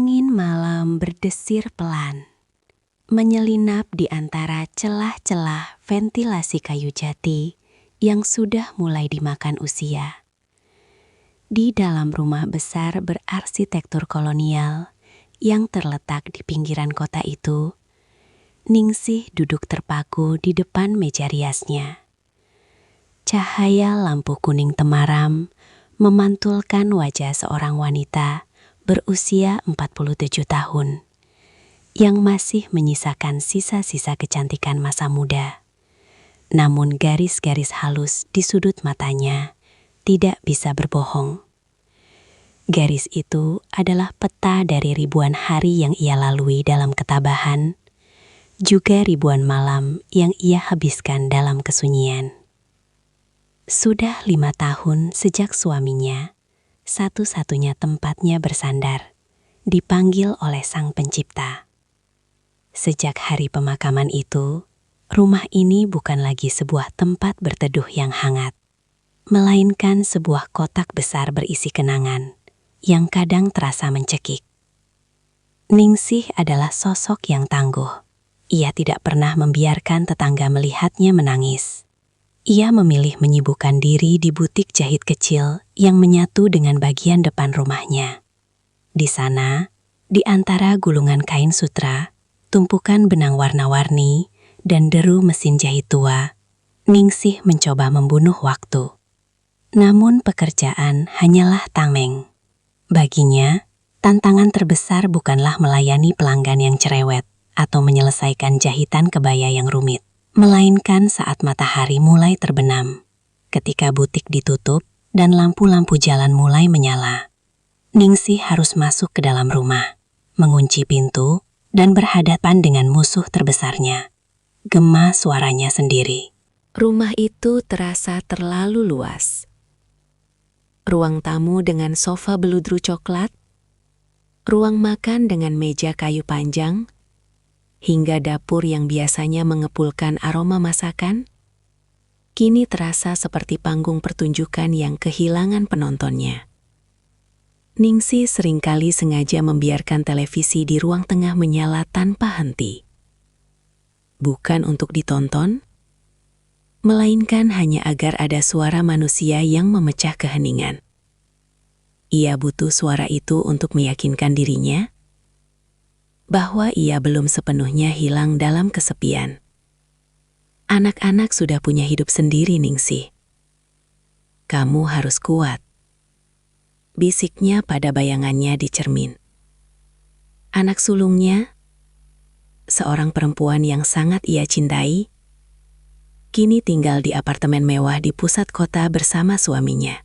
Angin malam berdesir pelan, menyelinap di antara celah-celah ventilasi kayu jati yang sudah mulai dimakan usia. Di dalam rumah besar berarsitektur kolonial yang terletak di pinggiran kota itu, Ningsih duduk terpaku di depan meja riasnya. Cahaya lampu kuning temaram memantulkan wajah seorang wanita berusia 47 tahun yang masih menyisakan sisa-sisa kecantikan masa muda. Namun garis-garis halus di sudut matanya tidak bisa berbohong. Garis itu adalah peta dari ribuan hari yang ia lalui dalam ketabahan, juga ribuan malam yang ia habiskan dalam kesunyian. Sudah 5 tahun sejak suaminya, satu-satunya tempatnya bersandar, dipanggil oleh Sang Pencipta. Sejak hari pemakaman itu, rumah ini bukan lagi sebuah tempat berteduh yang hangat, melainkan sebuah kotak besar berisi kenangan yang kadang terasa mencekik. Ningsih adalah sosok yang tangguh. Ia tidak pernah membiarkan tetangga melihatnya menangis. Ia memilih menyibukkan diri di butik jahit kecil yang menyatu dengan bagian depan rumahnya. Di sana, di antara gulungan kain sutra, tumpukan benang warna-warni, dan deru mesin jahit tua, Ningsih mencoba membunuh waktu. Namun pekerjaan hanyalah tameng. Baginya, tantangan terbesar bukanlah melayani pelanggan yang cerewet atau menyelesaikan jahitan kebaya yang rumit, melainkan saat matahari mulai terbenam, ketika butik ditutup dan lampu-lampu jalan mulai menyala. Ningsih harus masuk ke dalam rumah, mengunci pintu, dan berhadapan dengan musuh terbesarnya. Gema suaranya sendiri. Rumah itu terasa terlalu luas. Ruang tamu dengan sofa beludru coklat, ruang makan dengan meja kayu panjang, hingga dapur yang biasanya mengepulkan aroma masakan, kini terasa seperti panggung pertunjukan yang kehilangan penontonnya. Ningsih seringkali sengaja membiarkan televisi di ruang tengah menyala tanpa henti. Bukan untuk ditonton, melainkan hanya agar ada suara manusia yang memecah keheningan. Ia butuh suara itu untuk meyakinkan dirinya bahwa ia belum sepenuhnya hilang dalam kesepian. Anak-anak sudah punya hidup sendiri, Ningsih. Kamu harus kuat, bisiknya pada bayangannya di cermin. Anak sulungnya, seorang perempuan yang sangat ia cintai, kini tinggal di apartemen mewah di pusat kota bersama suaminya.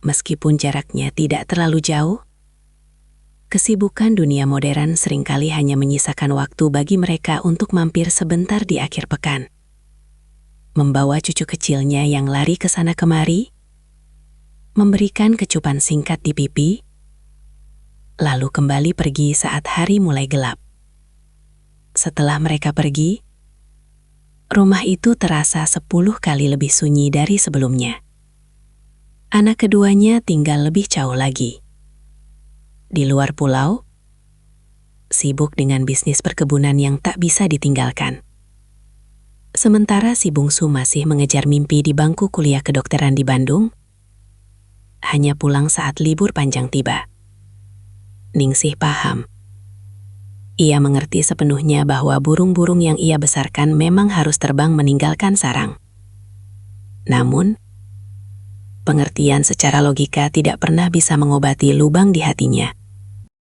Meskipun jaraknya tidak terlalu jauh, kesibukan dunia modern seringkali hanya menyisakan waktu bagi mereka untuk mampir sebentar di akhir pekan. Membawa cucu kecilnya yang lari ke sana kemari, memberikan kecupan singkat di pipi, lalu kembali pergi saat hari mulai gelap. Setelah mereka pergi, rumah itu terasa 10 kali lebih sunyi dari sebelumnya. Anak keduanya tinggal lebih jauh lagi. Di luar pulau, sibuk dengan bisnis perkebunan yang tak bisa ditinggalkan. Sementara si bungsu masih mengejar mimpi di bangku kuliah kedokteran di Bandung, hanya pulang saat libur panjang tiba. Ningsih paham. Ia mengerti sepenuhnya bahwa burung-burung yang ia besarkan memang harus terbang meninggalkan sarang. Namun, pengertian secara logika tidak pernah bisa mengobati lubang di hatinya.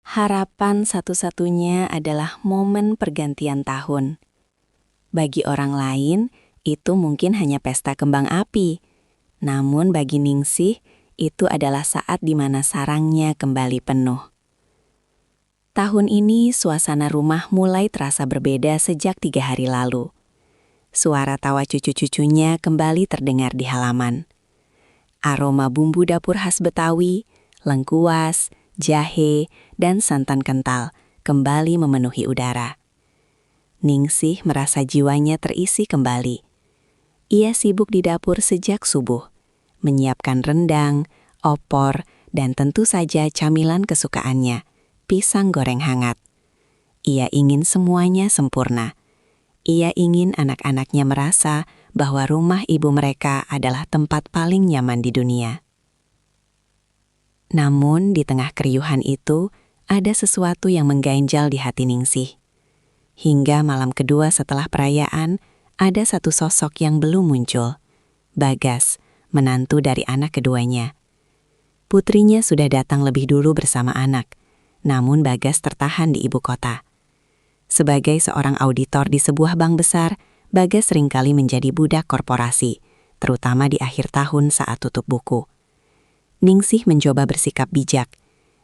Harapan satu-satunya adalah momen pergantian tahun. Bagi orang lain, itu mungkin hanya pesta kembang api. Namun bagi Ningsih, itu adalah saat di mana sarangnya kembali penuh. Tahun ini suasana rumah mulai terasa berbeda sejak 3 hari lalu. Suara tawa cucu-cucunya kembali terdengar di halaman. Aroma bumbu dapur khas Betawi, lengkuas, jahe, dan santan kental kembali memenuhi udara. Ningsih merasa jiwanya terisi kembali. Ia sibuk di dapur sejak subuh, menyiapkan rendang, opor, dan tentu saja camilan kesukaannya, pisang goreng hangat. Ia ingin semuanya sempurna. Ia ingin anak-anaknya merasa bahwa rumah ibu mereka adalah tempat paling nyaman di dunia. Namun di tengah keriuhan itu, ada sesuatu yang mengganjal di hati Ningsih. Hingga malam kedua setelah perayaan, ada satu sosok yang belum muncul. Bagas, menantu dari anak keduanya. Putrinya sudah datang lebih dulu bersama anak, namun Bagas tertahan di ibu kota. Sebagai seorang auditor di sebuah bank besar, Bagas seringkali menjadi budak korporasi, terutama di akhir tahun saat tutup buku. Ningsih mencoba bersikap bijak.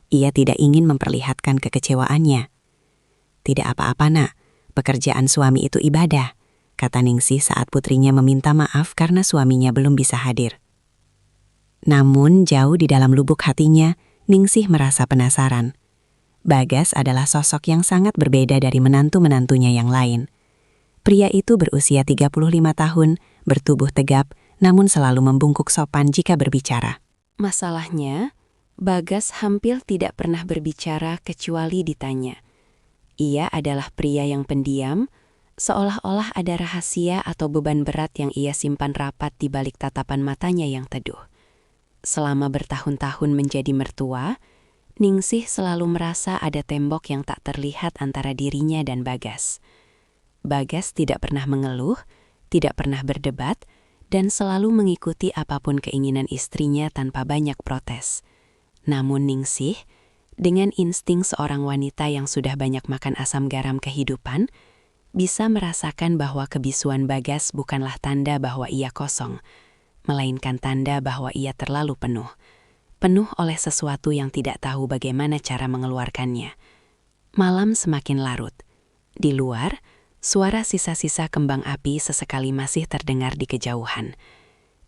Ia tidak ingin memperlihatkan kekecewaannya. "Tidak apa-apa, Nak. Pekerjaan suami itu ibadah," kata Ningsih saat putrinya meminta maaf karena suaminya belum bisa hadir. Namun jauh di dalam lubuk hatinya, Ningsih merasa penasaran. Bagas adalah sosok yang sangat berbeda dari menantu-menantunya yang lain. Pria itu berusia 35 tahun, bertubuh tegap, namun selalu membungkuk sopan jika berbicara. Masalahnya, Bagas hampir tidak pernah berbicara kecuali ditanya. Ia adalah pria yang pendiam, seolah-olah ada rahasia atau beban berat yang ia simpan rapat di balik tatapan matanya yang teduh. Selama bertahun-tahun menjadi mertua, Ningsih selalu merasa ada tembok yang tak terlihat antara dirinya dan Bagas. Bagas tidak pernah mengeluh, tidak pernah berdebat, dan selalu mengikuti apapun keinginan istrinya tanpa banyak protes. Namun Ningsih, dengan insting seorang wanita yang sudah banyak makan asam garam kehidupan, bisa merasakan bahwa kebisuan Bagas bukanlah tanda bahwa ia kosong, melainkan tanda bahwa ia terlalu penuh. Penuh oleh sesuatu yang tidak tahu bagaimana cara mengeluarkannya. Malam semakin larut. Di luar, suara sisa-sisa kembang api sesekali masih terdengar di kejauhan.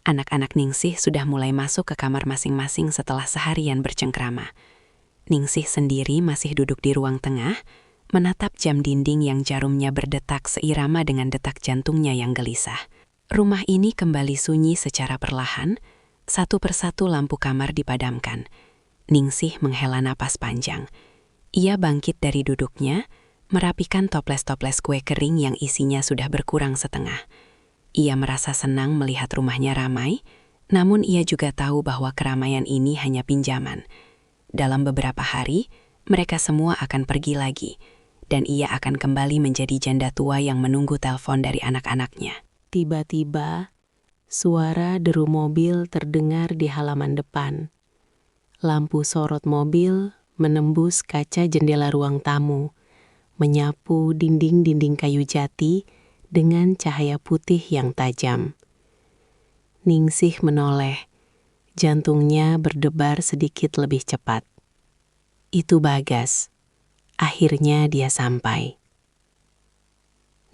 Anak-anak Ningsih sudah mulai masuk ke kamar masing-masing setelah seharian bercengkrama. Ningsih sendiri masih duduk di ruang tengah, menatap jam dinding yang jarumnya berdetak seirama dengan detak jantungnya yang gelisah. Rumah ini kembali sunyi secara perlahan, satu persatu lampu kamar dipadamkan. Ningsih menghela napas panjang. Ia bangkit dari duduknya, merapikan toples-toples kue kering yang isinya sudah berkurang setengah. Ia merasa senang melihat rumahnya ramai, namun ia juga tahu bahwa keramaian ini hanya pinjaman. Dalam beberapa hari, mereka semua akan pergi lagi, dan ia akan kembali menjadi janda tua yang menunggu telepon dari anak-anaknya. Tiba-tiba, suara deru mobil terdengar di halaman depan. Lampu sorot mobil menembus kaca jendela ruang tamu, menyapu dinding-dinding kayu jati dengan cahaya putih yang tajam. Ningsih menoleh, jantungnya berdebar sedikit lebih cepat. Itu Bagas. Akhirnya dia sampai.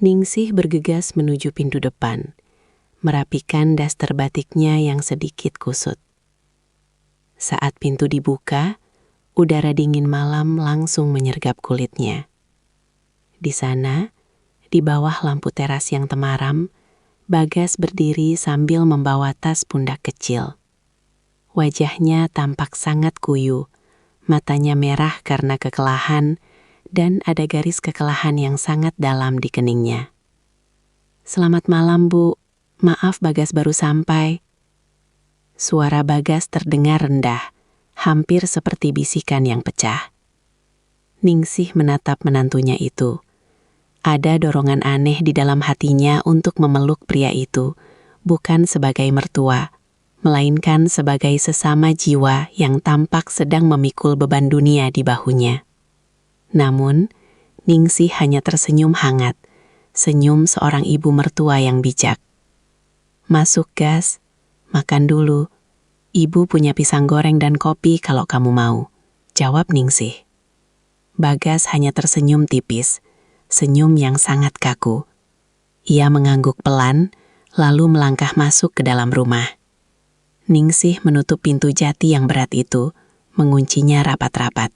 Ningsih bergegas menuju pintu depan, merapikan daster batiknya yang sedikit kusut. Saat pintu dibuka, udara dingin malam langsung menyergap kulitnya. Di sana, di bawah lampu teras yang temaram, Bagas berdiri sambil membawa tas pundak kecil. Wajahnya tampak sangat kuyu, matanya merah karena kekelahan, dan ada garis kekelahan yang sangat dalam di keningnya. "Selamat malam, Bu. Maaf Bagas baru sampai." Suara Bagas terdengar rendah, hampir seperti bisikan yang pecah. Ningsih menatap menantunya itu. Ada dorongan aneh di dalam hatinya untuk memeluk pria itu, bukan sebagai mertua, melainkan sebagai sesama jiwa yang tampak sedang memikul beban dunia di bahunya. Namun, Ningsih hanya tersenyum hangat, senyum seorang ibu mertua yang bijak. "Masuk, Gas. Makan dulu. Ibu punya pisang goreng dan kopi kalau kamu mau," jawab Ningsih. Bagas hanya tersenyum tipis, senyum yang sangat kaku. Ia mengangguk pelan, lalu melangkah masuk ke dalam rumah. Ningsih menutup pintu jati yang berat itu, menguncinya rapat-rapat.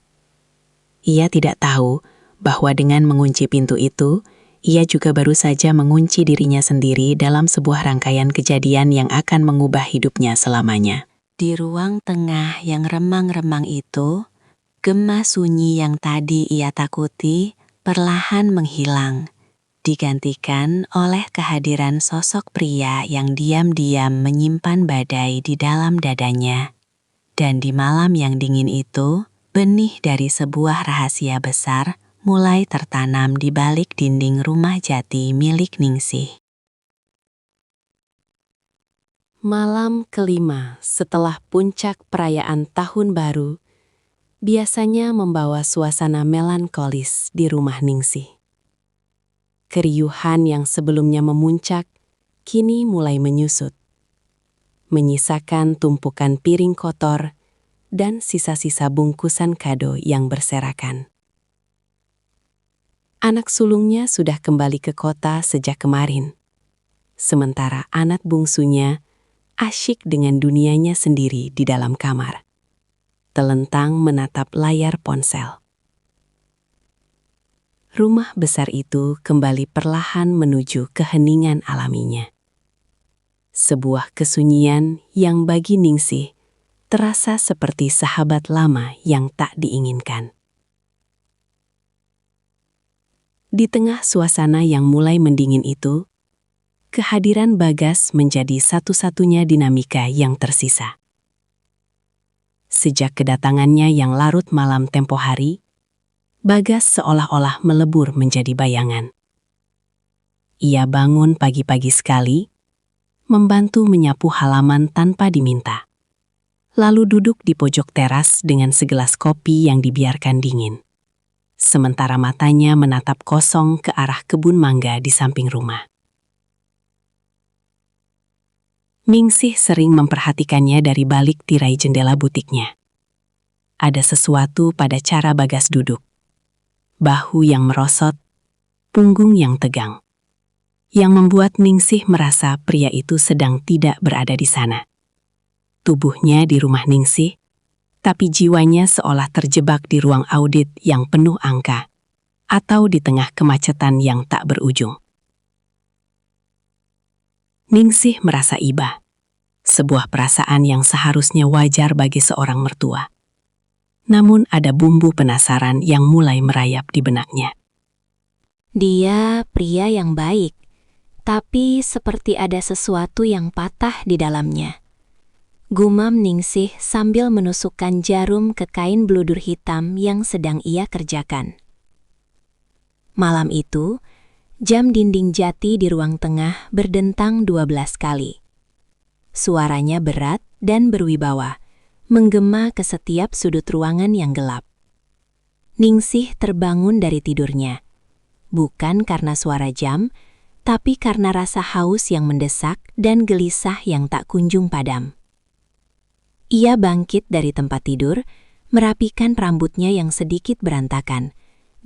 Ia tidak tahu bahwa dengan mengunci pintu itu, ia juga baru saja mengunci dirinya sendiri dalam sebuah rangkaian kejadian yang akan mengubah hidupnya selamanya. Di ruang tengah yang remang-remang itu, Gema sunyi yang tadi ia takuti perlahan menghilang, digantikan oleh kehadiran sosok pria yang diam-diam menyimpan badai di dalam dadanya. Dan di malam yang dingin itu, benih dari sebuah rahasia besar mulai tertanam di balik dinding rumah jati milik Ningsih. Malam kelima setelah puncak perayaan Tahun Baru, biasanya membawa suasana melankolis di rumah Ningsih. Keriuhan yang sebelumnya memuncak, kini mulai menyusut, menyisakan tumpukan piring kotor dan sisa-sisa bungkusan kado yang berserakan. Anak sulungnya sudah kembali ke kota sejak kemarin, sementara anak bungsunya asyik dengan dunianya sendiri di dalam kamar, telentang menatap layar ponsel. Rumah besar itu kembali perlahan menuju keheningan alaminya. Sebuah kesunyian yang bagi Ningsih terasa seperti sahabat lama yang tak diinginkan. Di tengah suasana yang mulai mendingin itu, kehadiran Bagas menjadi satu-satunya dinamika yang tersisa. Sejak kedatangannya yang larut malam tempo hari, Bagas seolah-olah melebur menjadi bayangan. Ia bangun pagi-pagi sekali, membantu menyapu halaman tanpa diminta. Lalu duduk di pojok teras dengan segelas kopi yang dibiarkan dingin. Sementara matanya menatap kosong ke arah kebun mangga di samping rumah. Ningsih sering memperhatikannya dari balik tirai jendela butiknya. Ada sesuatu pada cara Bagas duduk. Bahu yang merosot, punggung yang tegang, yang membuat Ningsih merasa pria itu sedang tidak berada di sana. Tubuhnya di rumah Ningsih, tapi jiwanya seolah terjebak di ruang audit yang penuh angka, atau di tengah kemacetan yang tak berujung. Ningsih merasa iba, sebuah perasaan yang seharusnya wajar bagi seorang mertua. Namun ada bumbu penasaran yang mulai merayap di benaknya. Dia pria yang baik, tapi seperti ada sesuatu yang patah di dalamnya. Gumam Ningsih sambil menusukkan jarum ke kain bludur hitam yang sedang ia kerjakan. Malam itu, jam dinding jati di ruang tengah berdentang 12 kali. Suaranya berat dan berwibawa, menggema ke setiap sudut ruangan yang gelap. Ningsih terbangun dari tidurnya, bukan karena suara jam, tapi karena rasa haus yang mendesak dan gelisah yang tak kunjung padam. Ia bangkit dari tempat tidur, merapikan rambutnya yang sedikit berantakan,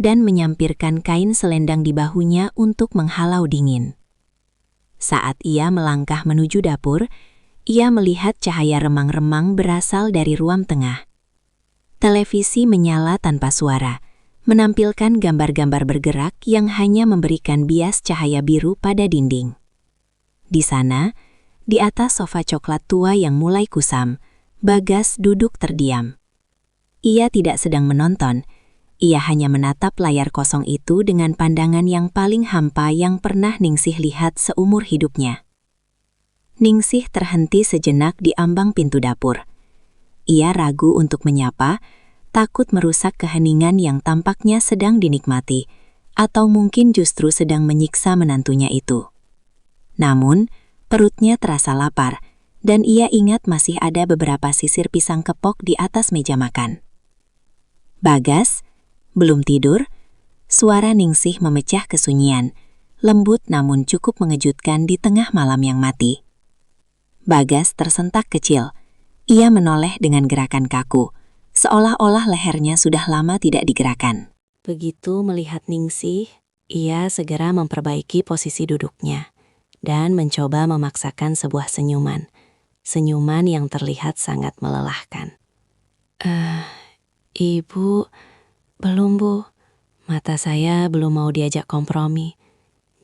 dan menyampirkan kain selendang di bahunya untuk menghalau dingin. Saat ia melangkah menuju dapur, ia melihat cahaya remang-remang berasal dari ruang tengah. Televisi menyala tanpa suara, menampilkan gambar-gambar bergerak yang hanya memberikan bias cahaya biru pada dinding. Di sana, di atas sofa coklat tua yang mulai kusam, Bagas duduk terdiam. Ia tidak sedang menonton, ia hanya menatap layar kosong itu dengan pandangan yang paling hampa yang pernah Ningsih lihat seumur hidupnya. Ningsih terhenti sejenak di ambang pintu dapur. Ia ragu untuk menyapa, takut merusak keheningan yang tampaknya sedang dinikmati, atau mungkin justru sedang menyiksa menantunya itu. Namun, perutnya terasa lapar, dan ia ingat masih ada beberapa sisir pisang kepok di atas meja makan. Bagas, belum tidur? Suara Ningsih memecah kesunyian, lembut namun cukup mengejutkan di tengah malam yang mati. Bagas tersentak kecil. Ia menoleh dengan gerakan kaku, seolah-olah lehernya sudah lama tidak digerakkan. Begitu melihat Ningsih, ia segera memperbaiki posisi duduknya dan mencoba memaksakan sebuah senyuman. Senyuman yang terlihat sangat melelahkan. Ibu, belum Bu. Mata saya belum mau diajak kompromi,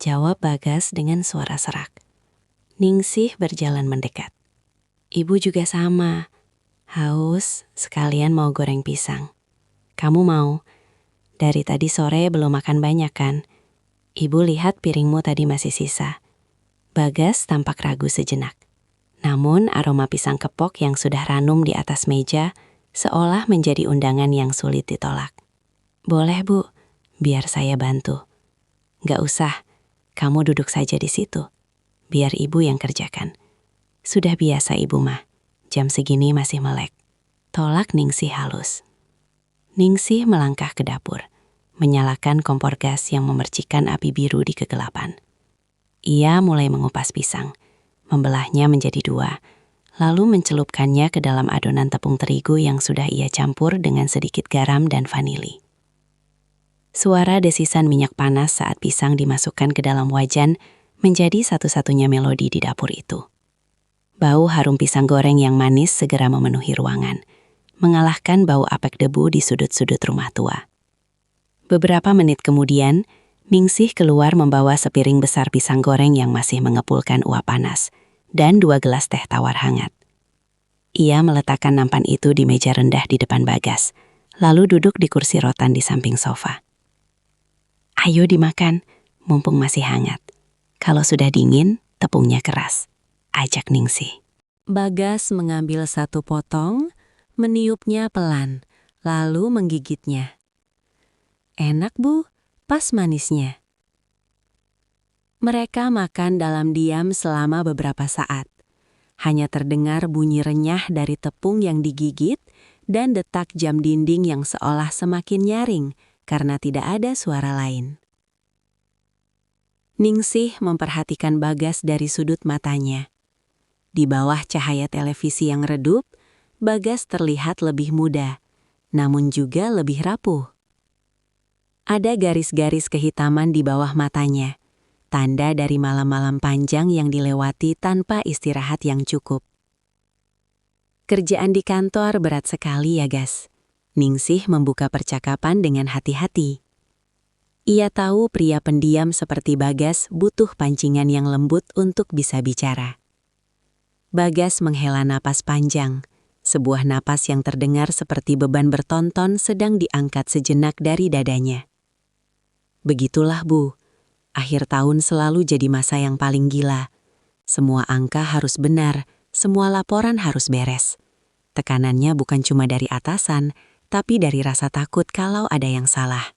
jawab Bagas dengan suara serak. Ningsih berjalan mendekat. Ibu juga sama, haus sekalian mau goreng pisang. Kamu mau? Dari tadi sore belum makan banyak kan? Ibu lihat piringmu tadi masih sisa. Bagas tampak ragu sejenak. Namun aroma pisang kepok yang sudah ranum di atas meja seolah menjadi undangan yang sulit ditolak. Boleh Bu, biar saya bantu. Gak usah, kamu duduk saja di situ. Biar ibu yang kerjakan. Sudah biasa ibu mah, jam segini masih melek. Tolak Ningsih halus. Ningsih melangkah ke dapur, menyalakan kompor gas yang memercikan api biru di kegelapan. Ia mulai mengupas pisang, membelahnya menjadi 2, lalu mencelupkannya ke dalam adonan tepung terigu yang sudah ia campur dengan sedikit garam dan vanili. Suara desisan minyak panas saat pisang dimasukkan ke dalam wajan menjadi satu-satunya melodi di dapur itu. Bau harum pisang goreng yang manis segera memenuhi ruangan, mengalahkan bau apek debu di sudut-sudut rumah tua. Beberapa menit kemudian, Ningsih keluar membawa sepiring besar pisang goreng yang masih mengepulkan uap panas, dan 2 gelas teh tawar hangat. Ia meletakkan nampan itu di meja rendah di depan Bagas, lalu duduk di kursi rotan di samping sofa. Ayo dimakan, mumpung masih hangat. Kalau sudah dingin, tepungnya keras, ajak Ningsih. Bagas mengambil 1 potong, meniupnya pelan, lalu menggigitnya. Enak Bu, pas manisnya. Mereka makan dalam diam selama beberapa saat. Hanya terdengar bunyi renyah dari tepung yang digigit dan detak jam dinding yang seolah semakin nyaring karena tidak ada suara lain. Ningsih memperhatikan Bagas dari sudut matanya. Di bawah cahaya televisi yang redup, Bagas terlihat lebih muda, namun juga lebih rapuh. Ada garis-garis kehitaman di bawah matanya, tanda dari malam-malam panjang yang dilewati tanpa istirahat yang cukup. Kerjaan di kantor berat sekali ya, Gas. Ningsih membuka percakapan dengan hati-hati. Ia tahu pria pendiam seperti Bagas butuh pancingan yang lembut untuk bisa bicara. Bagas menghela napas panjang, sebuah napas yang terdengar seperti beban bertonton sedang diangkat sejenak dari dadanya. Begitulah Bu, akhir tahun selalu jadi masa yang paling gila. Semua angka harus benar, semua laporan harus beres. Tekanannya bukan cuma dari atasan, tapi dari rasa takut kalau ada yang salah.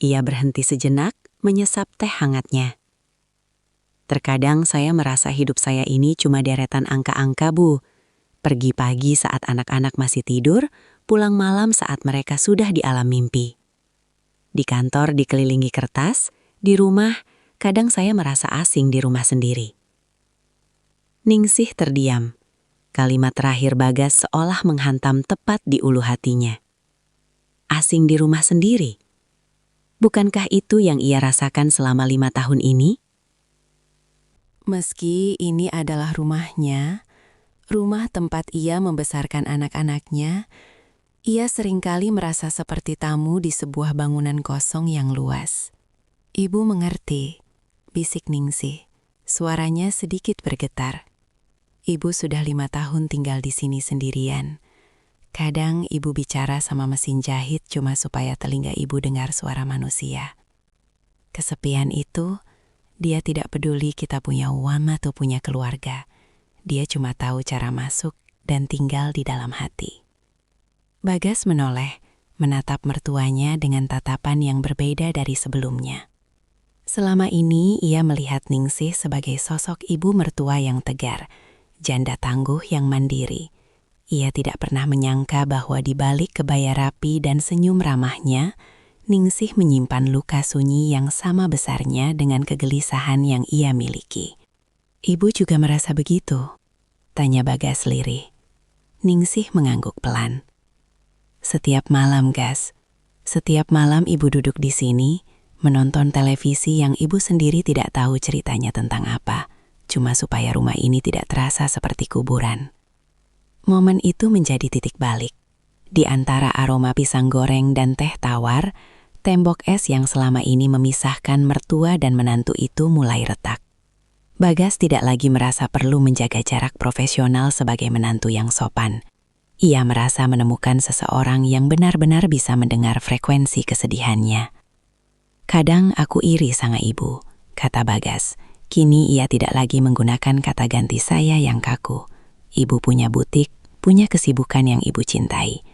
Ia berhenti sejenak, menyesap teh hangatnya. Terkadang saya merasa hidup saya ini cuma deretan angka-angka Bu. Pergi pagi saat anak-anak masih tidur, pulang malam saat mereka sudah di alam mimpi. Di kantor dikelilingi kertas, di rumah kadang saya merasa asing di rumah sendiri. Ningsih terdiam. Kalimat terakhir Bagas seolah menghantam tepat di ulu hatinya. Asing di rumah sendiri? Bukankah itu yang ia rasakan selama 5 tahun ini? Meski ini adalah rumahnya, rumah tempat ia membesarkan anak-anaknya, ia seringkali merasa seperti tamu di sebuah bangunan kosong yang luas. Ibu mengerti, bisik Ningsih. Suaranya sedikit bergetar. Ibu sudah 5 tahun tinggal di sini sendirian. Kadang ibu bicara sama mesin jahit cuma supaya telinga ibu dengar suara manusia. Kesepian itu, dia tidak peduli kita punya uang atau punya keluarga. Dia cuma tahu cara masuk dan tinggal di dalam hati. Bagas menoleh, menatap mertuanya dengan tatapan yang berbeda dari sebelumnya. Selama ini ia melihat Ningsih sebagai sosok ibu mertua yang tegar, janda tangguh yang mandiri. Ia tidak pernah menyangka bahwa di balik kebaya rapi dan senyum ramahnya, Ningsih menyimpan luka sunyi yang sama besarnya dengan kegelisahan yang ia miliki. Ibu juga merasa begitu? Tanya Bagas lirih. Ningsih mengangguk pelan. Setiap malam, Gas. Setiap malam ibu duduk di sini, menonton televisi yang ibu sendiri tidak tahu ceritanya tentang apa, cuma supaya rumah ini tidak terasa seperti kuburan. Momen itu menjadi titik balik. Di antara aroma pisang goreng dan teh tawar, tembok es yang selama ini memisahkan mertua dan menantu itu mulai retak. Bagas tidak lagi merasa perlu menjaga jarak profesional sebagai menantu yang sopan. Ia merasa menemukan seseorang yang benar-benar bisa mendengar frekuensi kesedihannya. Kadang aku iri sama ibu, kata Bagas. Kini ia tidak lagi menggunakan kata ganti saya yang kaku. Ibu punya butik, punya kesibukan yang ibu cintai.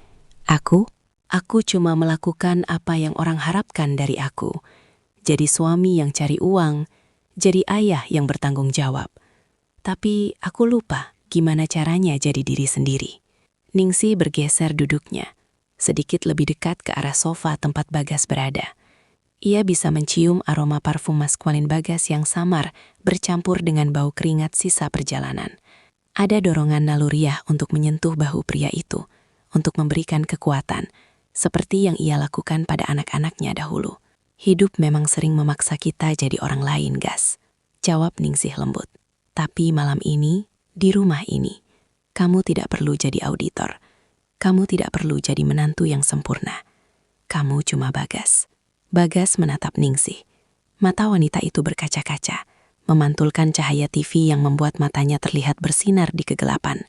Aku cuma melakukan apa yang orang harapkan dari aku. Jadi suami yang cari uang, jadi ayah yang bertanggung jawab. Tapi aku lupa gimana caranya jadi diri sendiri. Ningsih bergeser duduknya, sedikit lebih dekat ke arah sofa tempat Bagas berada. Ia bisa mencium aroma parfum maskulin Bagas yang samar bercampur dengan bau keringat sisa perjalanan. Ada dorongan naluriah untuk menyentuh bahu pria itu, untuk memberikan kekuatan, seperti yang ia lakukan pada anak-anaknya dahulu. Hidup memang sering memaksa kita jadi orang lain, Gas, jawab Ningsih lembut. Tapi malam ini, di rumah ini, kamu tidak perlu jadi auditor. Kamu tidak perlu jadi menantu yang sempurna. Kamu cuma Bagas. Bagas menatap Ningsih. Mata wanita itu berkaca-kaca, memantulkan cahaya TV yang membuat matanya terlihat bersinar di kegelapan.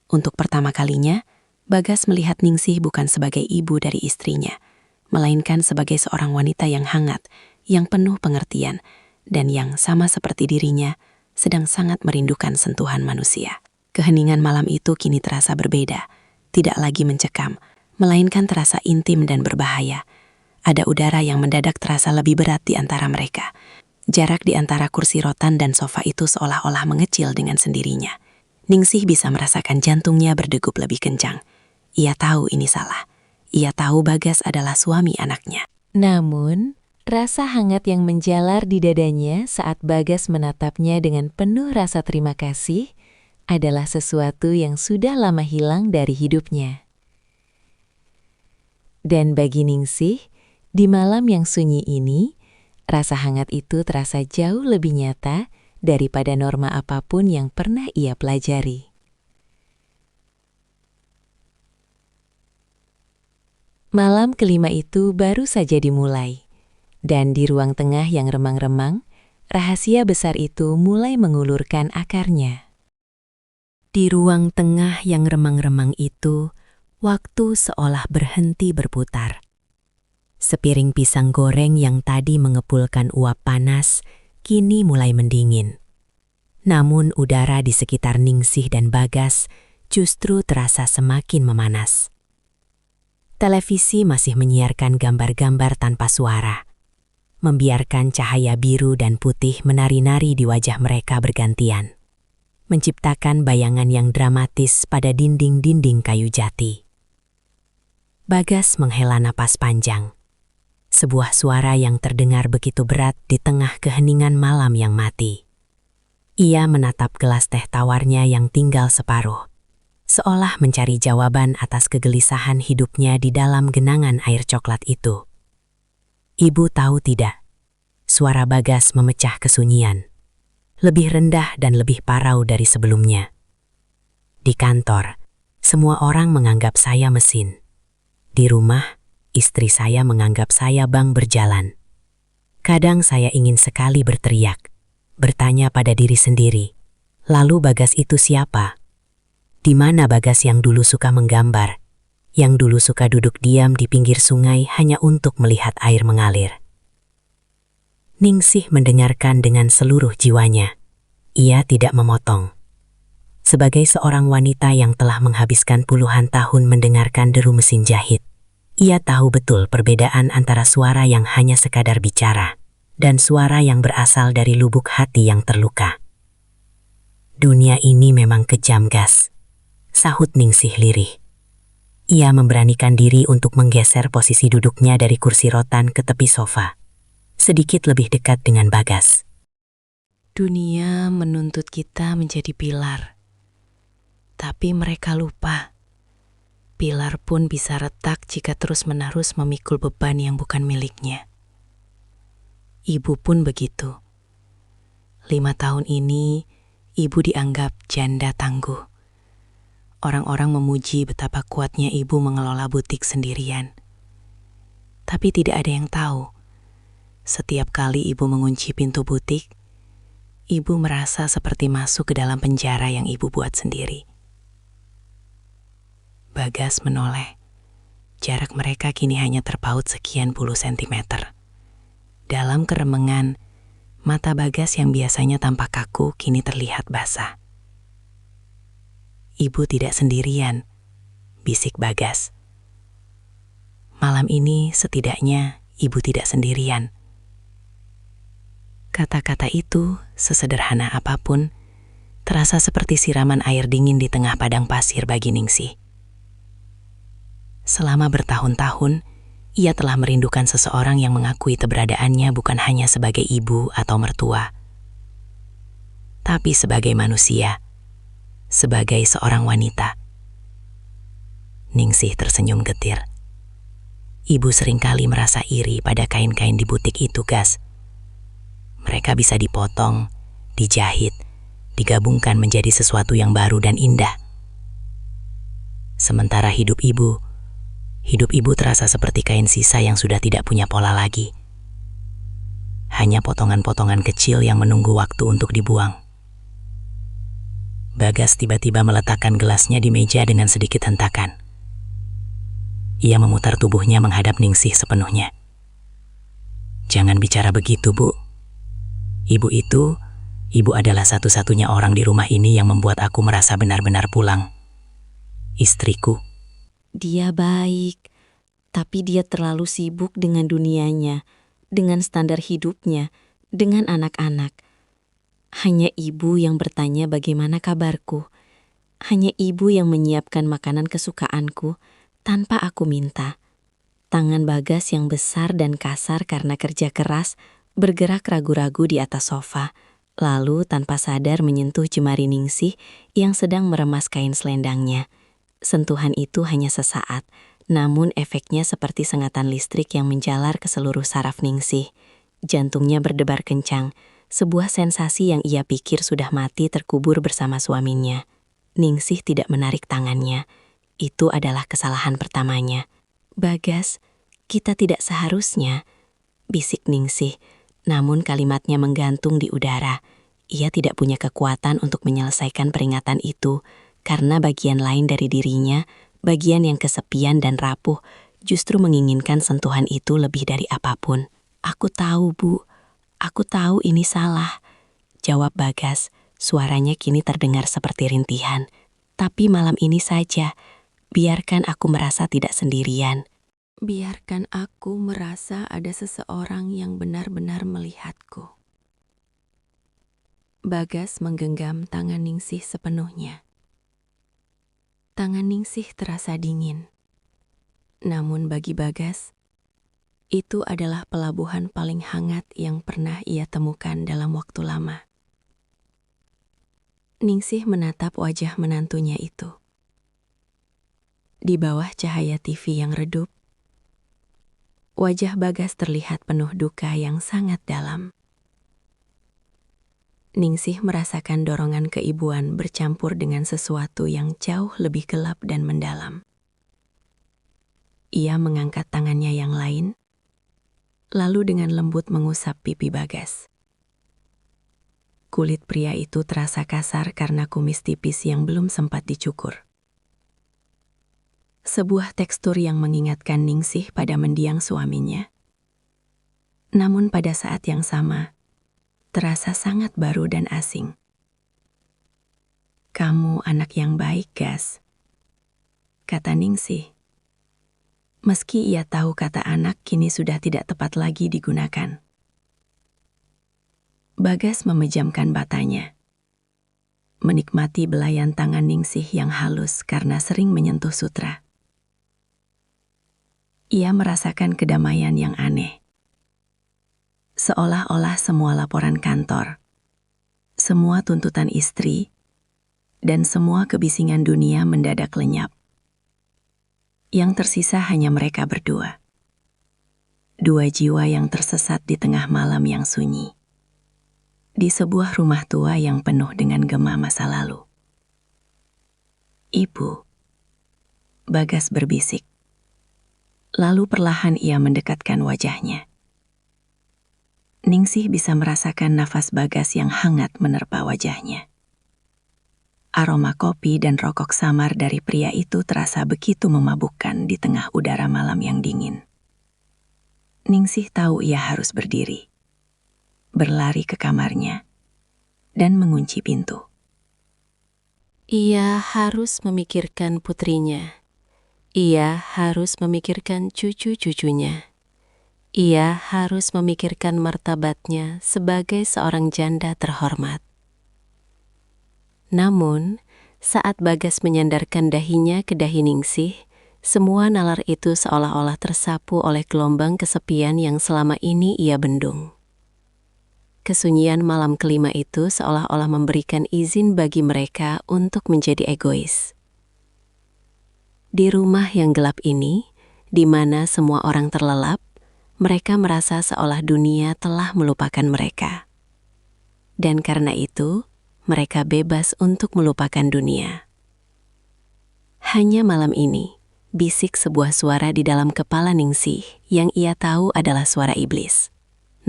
Untuk pertama kalinya, Bagas melihat Ningsih bukan sebagai ibu dari istrinya, melainkan sebagai seorang wanita yang hangat, yang penuh pengertian, dan yang sama seperti dirinya, sedang sangat merindukan sentuhan manusia. Keheningan malam itu kini terasa berbeda, tidak lagi mencekam, melainkan terasa intim dan berbahaya. Ada udara yang mendadak terasa lebih berat di antara mereka. Jarak di antara kursi rotan dan sofa itu seolah-olah mengecil dengan sendirinya. Ningsih bisa merasakan jantungnya berdegup lebih kencang. Ia tahu ini salah. Ia tahu Bagas adalah suami anaknya. Namun, rasa hangat yang menjalar di dadanya saat Bagas menatapnya dengan penuh rasa terima kasih adalah sesuatu yang sudah lama hilang dari hidupnya. Dan bagi Ningsih, di malam yang sunyi ini, rasa hangat itu terasa jauh lebih nyata daripada norma apapun yang pernah ia pelajari. Malam kelima itu baru saja dimulai, dan di ruang tengah yang remang-remang, rahasia besar itu mulai mengulurkan akarnya. Di ruang tengah yang remang-remang itu, waktu seolah berhenti berputar. Sepiring pisang goreng yang tadi mengepulkan uap panas, kini mulai mendingin. Namun udara di sekitar Ningsih dan Bagas justru terasa semakin memanas. Televisi masih menyiarkan gambar-gambar tanpa suara, membiarkan cahaya biru dan putih menari-nari di wajah mereka bergantian, menciptakan bayangan yang dramatis pada dinding-dinding kayu jati. Bagas menghela napas panjang. Sebuah suara yang terdengar begitu berat di tengah keheningan malam yang mati. Ia menatap gelas teh tawarnya yang tinggal separuh, seolah mencari jawaban atas kegelisahan hidupnya di dalam genangan air coklat itu. Ibu tahu tidak, suara Bagas memecah kesunyian, lebih rendah dan lebih parau dari sebelumnya. Di kantor, semua orang menganggap saya mesin. Di rumah, istri saya menganggap saya bank berjalan. Kadang saya ingin sekali berteriak, bertanya pada diri sendiri, lalu Bagas itu siapa? Di mana Bagas yang dulu suka menggambar, yang dulu suka duduk diam di pinggir sungai hanya untuk melihat air mengalir? Ningsih mendengarkan dengan seluruh jiwanya. Ia tidak memotong. Sebagai seorang wanita yang telah menghabiskan puluhan tahun mendengarkan deru mesin jahit, ia tahu betul perbedaan antara suara yang hanya sekadar bicara dan suara yang berasal dari lubuk hati yang terluka. Dunia ini memang kejam, Gas, sahut Ningsih lirih. Ia memberanikan diri untuk menggeser posisi duduknya dari kursi rotan ke tepi sofa, sedikit lebih dekat dengan Bagas. Dunia menuntut kita menjadi pilar, tapi mereka lupa. Pilar pun bisa retak jika terus-menerus memikul beban yang bukan miliknya. Ibu pun begitu. 5 tahun ini, ibu dianggap janda tangguh. Orang-orang memuji betapa kuatnya ibu mengelola butik sendirian. Tapi tidak ada yang tahu, setiap kali ibu mengunci pintu butik, ibu merasa seperti masuk ke dalam penjara yang ibu buat sendiri. Bagas menoleh. Jarak mereka kini hanya terpaut sekian puluh sentimeter. Dalam keremengan, mata Bagas yang biasanya tampak kaku kini terlihat basah. "Ibu tidak sendirian," bisik Bagas. "Malam ini setidaknya ibu tidak sendirian." Kata-kata itu, sesederhana apapun, terasa seperti siraman air dingin di tengah padang pasir bagi Ningsih. Selama bertahun-tahun, ia telah merindukan seseorang yang mengakui keberadaannya bukan hanya sebagai ibu atau mertua, tapi sebagai manusia, sebagai seorang wanita. Ningsih tersenyum getir. Ibu seringkali merasa iri pada kain-kain di butik itu, Gas. Mereka bisa dipotong, dijahit, digabungkan menjadi sesuatu yang baru dan indah. Sementara hidup ibu terasa seperti kain sisa yang sudah tidak punya pola lagi. Hanya potongan-potongan kecil yang menunggu waktu untuk dibuang. Bagas tiba-tiba meletakkan gelasnya di meja dengan sedikit hentakan. Ia memutar tubuhnya menghadap Ningsih sepenuhnya. "Jangan bicara begitu, Bu. Ibu adalah satu-satunya orang di rumah ini yang membuat aku merasa benar-benar pulang. Istriku." Dia baik, tapi dia terlalu sibuk dengan dunianya, dengan standar hidupnya, dengan anak-anak. Hanya ibu yang bertanya bagaimana kabarku. Hanya ibu yang menyiapkan makanan kesukaanku tanpa aku minta. Tangan Bagas yang besar dan kasar karena kerja keras bergerak ragu-ragu di atas sofa, lalu tanpa sadar menyentuh jemari Ningsih yang sedang meremas kain selendangnya. Sentuhan itu hanya sesaat, namun efeknya seperti sengatan listrik yang menjalar ke seluruh saraf Ningsih. Jantungnya berdebar kencang, sebuah sensasi yang ia pikir sudah mati terkubur bersama suaminya. Ningsih tidak menarik tangannya. Itu adalah kesalahan pertamanya. "Bagas, kita tidak seharusnya," bisik Ningsih, namun kalimatnya menggantung di udara. Ia tidak punya kekuatan untuk menyelesaikan peringatan itu, karena bagian lain dari dirinya, bagian yang kesepian dan rapuh, justru menginginkan sentuhan itu lebih dari apapun. "Aku tahu, Bu. Aku tahu ini salah," jawab Bagas. Suaranya kini terdengar seperti rintihan. "Tapi malam ini saja, biarkan aku merasa tidak sendirian. Biarkan aku merasa ada seseorang yang benar-benar melihatku." Bagas menggenggam tangan Ningsih sepenuhnya. Tangan Ningsih terasa dingin. Namun bagi Bagas, itu adalah pelabuhan paling hangat yang pernah ia temukan dalam waktu lama. Ningsih menatap wajah menantunya itu. Di bawah cahaya TV yang redup, wajah Bagas terlihat penuh duka yang sangat dalam. Ningsih merasakan dorongan keibuan bercampur dengan sesuatu yang jauh lebih gelap dan mendalam. Ia mengangkat tangannya yang lain, lalu dengan lembut mengusap pipi Bagas. Kulit pria itu terasa kasar karena kumis tipis yang belum sempat dicukur. Sebuah tekstur yang mengingatkan Ningsih pada mendiang suaminya. Namun pada saat yang sama, terasa sangat baru dan asing. "Kamu anak yang baik, Gas," kata Ningsih. Meski ia tahu kata anak kini sudah tidak tepat lagi digunakan. Bagas memejamkan matanya, menikmati belayan tangan Ningsih yang halus karena sering menyentuh sutra. Ia merasakan kedamaian yang aneh. Seolah-olah semua laporan kantor, semua tuntutan istri, dan semua kebisingan dunia mendadak lenyap. Yang tersisa hanya mereka berdua. Dua jiwa yang tersesat di tengah malam yang sunyi. Di sebuah rumah tua yang penuh dengan gema masa lalu. "Ibu," Bagas berbisik. Lalu perlahan ia mendekatkan wajahnya. Ningsih bisa merasakan nafas Bagas yang hangat menerpa wajahnya. Aroma kopi dan rokok samar dari pria itu terasa begitu memabukkan di tengah udara malam yang dingin. Ningsih tahu ia harus berdiri, berlari ke kamarnya, dan mengunci pintu. Ia harus memikirkan putrinya. Ia harus memikirkan cucu-cucunya. Ia harus memikirkan martabatnya sebagai seorang janda terhormat. Namun, saat Bagas menyandarkan dahinya ke dahi Ningsih, semua nalar itu seolah-olah tersapu oleh gelombang kesepian yang selama ini ia bendung. Kesunyian malam kelima itu seolah-olah memberikan izin bagi mereka untuk menjadi egois. Di rumah yang gelap ini, di mana semua orang terlelap, mereka merasa seolah dunia telah melupakan mereka. Dan karena itu, mereka bebas untuk melupakan dunia. Hanya malam ini, bisik sebuah suara di dalam kepala Ningsih yang ia tahu adalah suara iblis.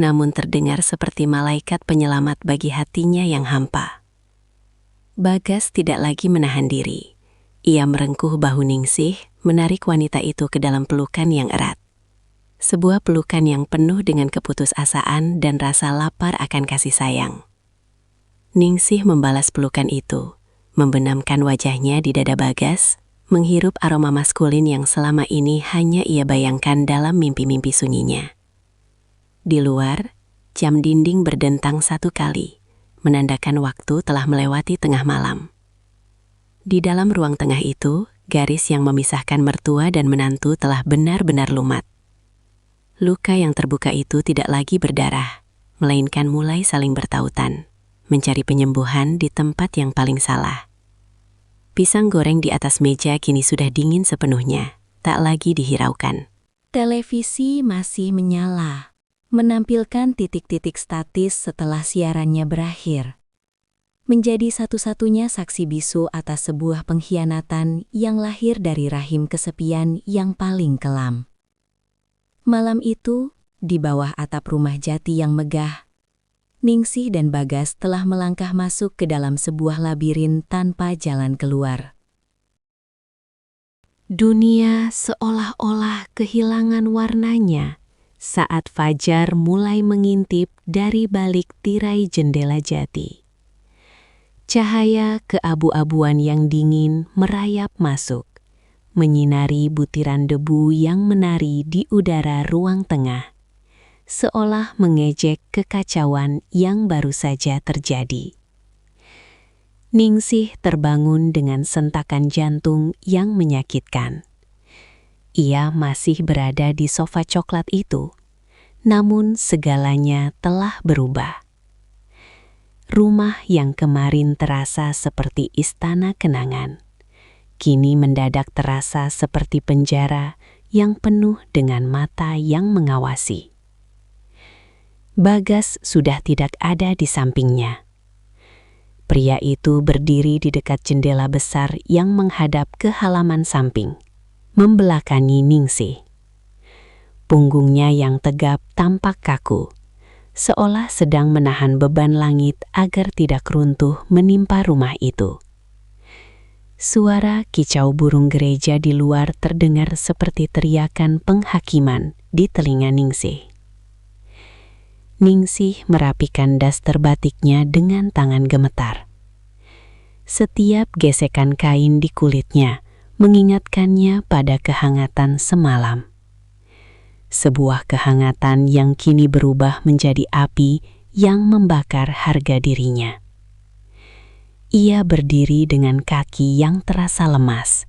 Namun terdengar seperti malaikat penyelamat bagi hatinya yang hampa. Bagas tidak lagi menahan diri. Ia merengkuh bahu Ningsih, menarik wanita itu ke dalam pelukan yang erat. Sebuah pelukan yang penuh dengan keputusasaan dan rasa lapar akan kasih sayang. Ningsih membalas pelukan itu, membenamkan wajahnya di dada Bagas, menghirup aroma maskulin yang selama ini hanya ia bayangkan dalam mimpi-mimpi sunyinya. Di luar, jam dinding berdentang 1 kali, menandakan waktu telah melewati tengah malam. Di dalam ruang tengah itu, garis yang memisahkan mertua dan menantu telah benar-benar lumat. Luka yang terbuka itu tidak lagi berdarah, melainkan mulai saling bertautan, mencari penyembuhan di tempat yang paling salah. Pisang goreng di atas meja kini sudah dingin sepenuhnya, tak lagi dihiraukan. Televisi masih menyala, menampilkan titik-titik statis setelah siarannya berakhir. Menjadi satu-satunya saksi bisu atas sebuah pengkhianatan yang lahir dari rahim kesepian yang paling kelam. Malam itu, di bawah atap rumah jati yang megah, Ningsih dan Bagas telah melangkah masuk ke dalam sebuah labirin tanpa jalan keluar. Dunia seolah-olah kehilangan warnanya saat fajar mulai mengintip dari balik tirai jendela jati. Cahaya keabu-abuan yang dingin merayap masuk, menyinari butiran debu yang menari di udara ruang tengah, seolah mengejek kekacauan yang baru saja terjadi. Ningsih terbangun dengan sentakan jantung yang menyakitkan. Ia masih berada di sofa coklat itu, namun segalanya telah berubah. Rumah yang kemarin terasa seperti istana kenangan, kini mendadak terasa seperti penjara yang penuh dengan mata yang mengawasi. Bagas sudah tidak ada di sampingnya. Pria itu berdiri di dekat jendela besar yang menghadap ke halaman samping, membelakangi Ningsih. Punggungnya yang tegap tampak kaku, seolah sedang menahan beban langit agar tidak runtuh menimpa rumah itu. Suara kicau burung gereja di luar terdengar seperti teriakan penghakiman di telinga Ningsih. Ningsih merapikan daster batiknya dengan tangan gemetar. Setiap gesekan kain di kulitnya mengingatkannya pada kehangatan semalam. Sebuah kehangatan yang kini berubah menjadi api yang membakar harga dirinya. Ia berdiri dengan kaki yang terasa lemas,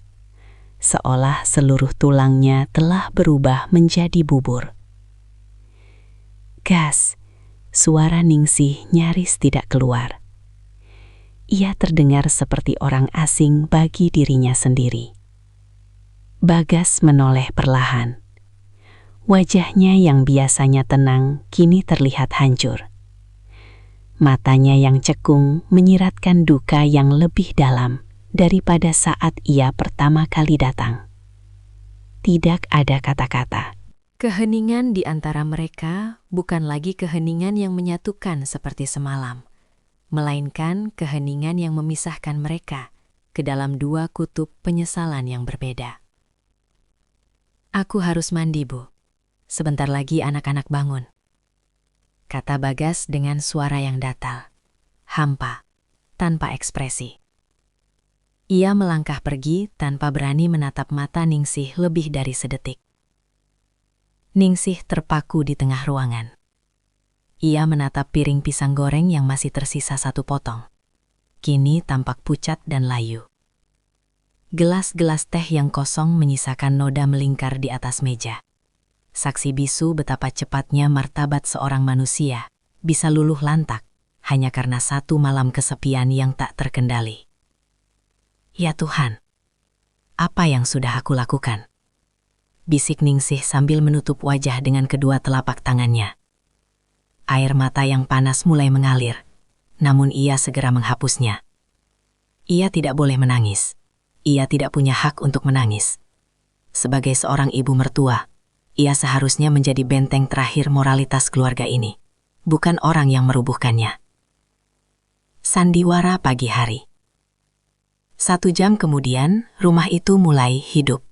seolah seluruh tulangnya telah berubah menjadi bubur. Gas, suara Ningsih nyaris tidak keluar. Ia terdengar seperti orang asing bagi dirinya sendiri. Bagas menoleh perlahan. Wajahnya yang biasanya tenang kini terlihat hancur. Matanya yang cekung menyiratkan duka yang lebih dalam daripada saat ia pertama kali datang. Tidak ada kata-kata. Keheningan di antara mereka bukan lagi keheningan yang menyatukan seperti semalam, melainkan keheningan yang memisahkan mereka. ke dalam dua kutub penyesalan yang berbeda. "Aku harus mandi, Bu. Sebentar lagi anak-anak bangun," kata Bagas dengan suara yang datal, hampa, tanpa ekspresi. Ia melangkah pergi tanpa berani menatap mata Ningsih lebih dari sedetik. Ningsih terpaku di tengah ruangan. Ia menatap piring pisang goreng yang masih tersisa satu potong. Kini tampak pucat dan layu. Gelas-gelas teh yang kosong menyisakan noda melingkar di atas meja. Saksi bisu betapa cepatnya martabat seorang manusia bisa luluh lantak hanya karena satu malam kesepian yang tak terkendali. "Ya Tuhan, apa yang sudah aku lakukan?" bisik Ningsih sambil menutup wajah dengan kedua telapak tangannya. Air mata yang panas mulai mengalir, namun ia segera menghapusnya. Ia tidak boleh menangis. Ia tidak punya hak untuk menangis. Sebagai seorang ibu mertua, ia seharusnya menjadi benteng terakhir moralitas keluarga ini, bukan orang yang merubuhkannya. Sandiwara pagi hari. 1 jam kemudian, rumah itu mulai hidup.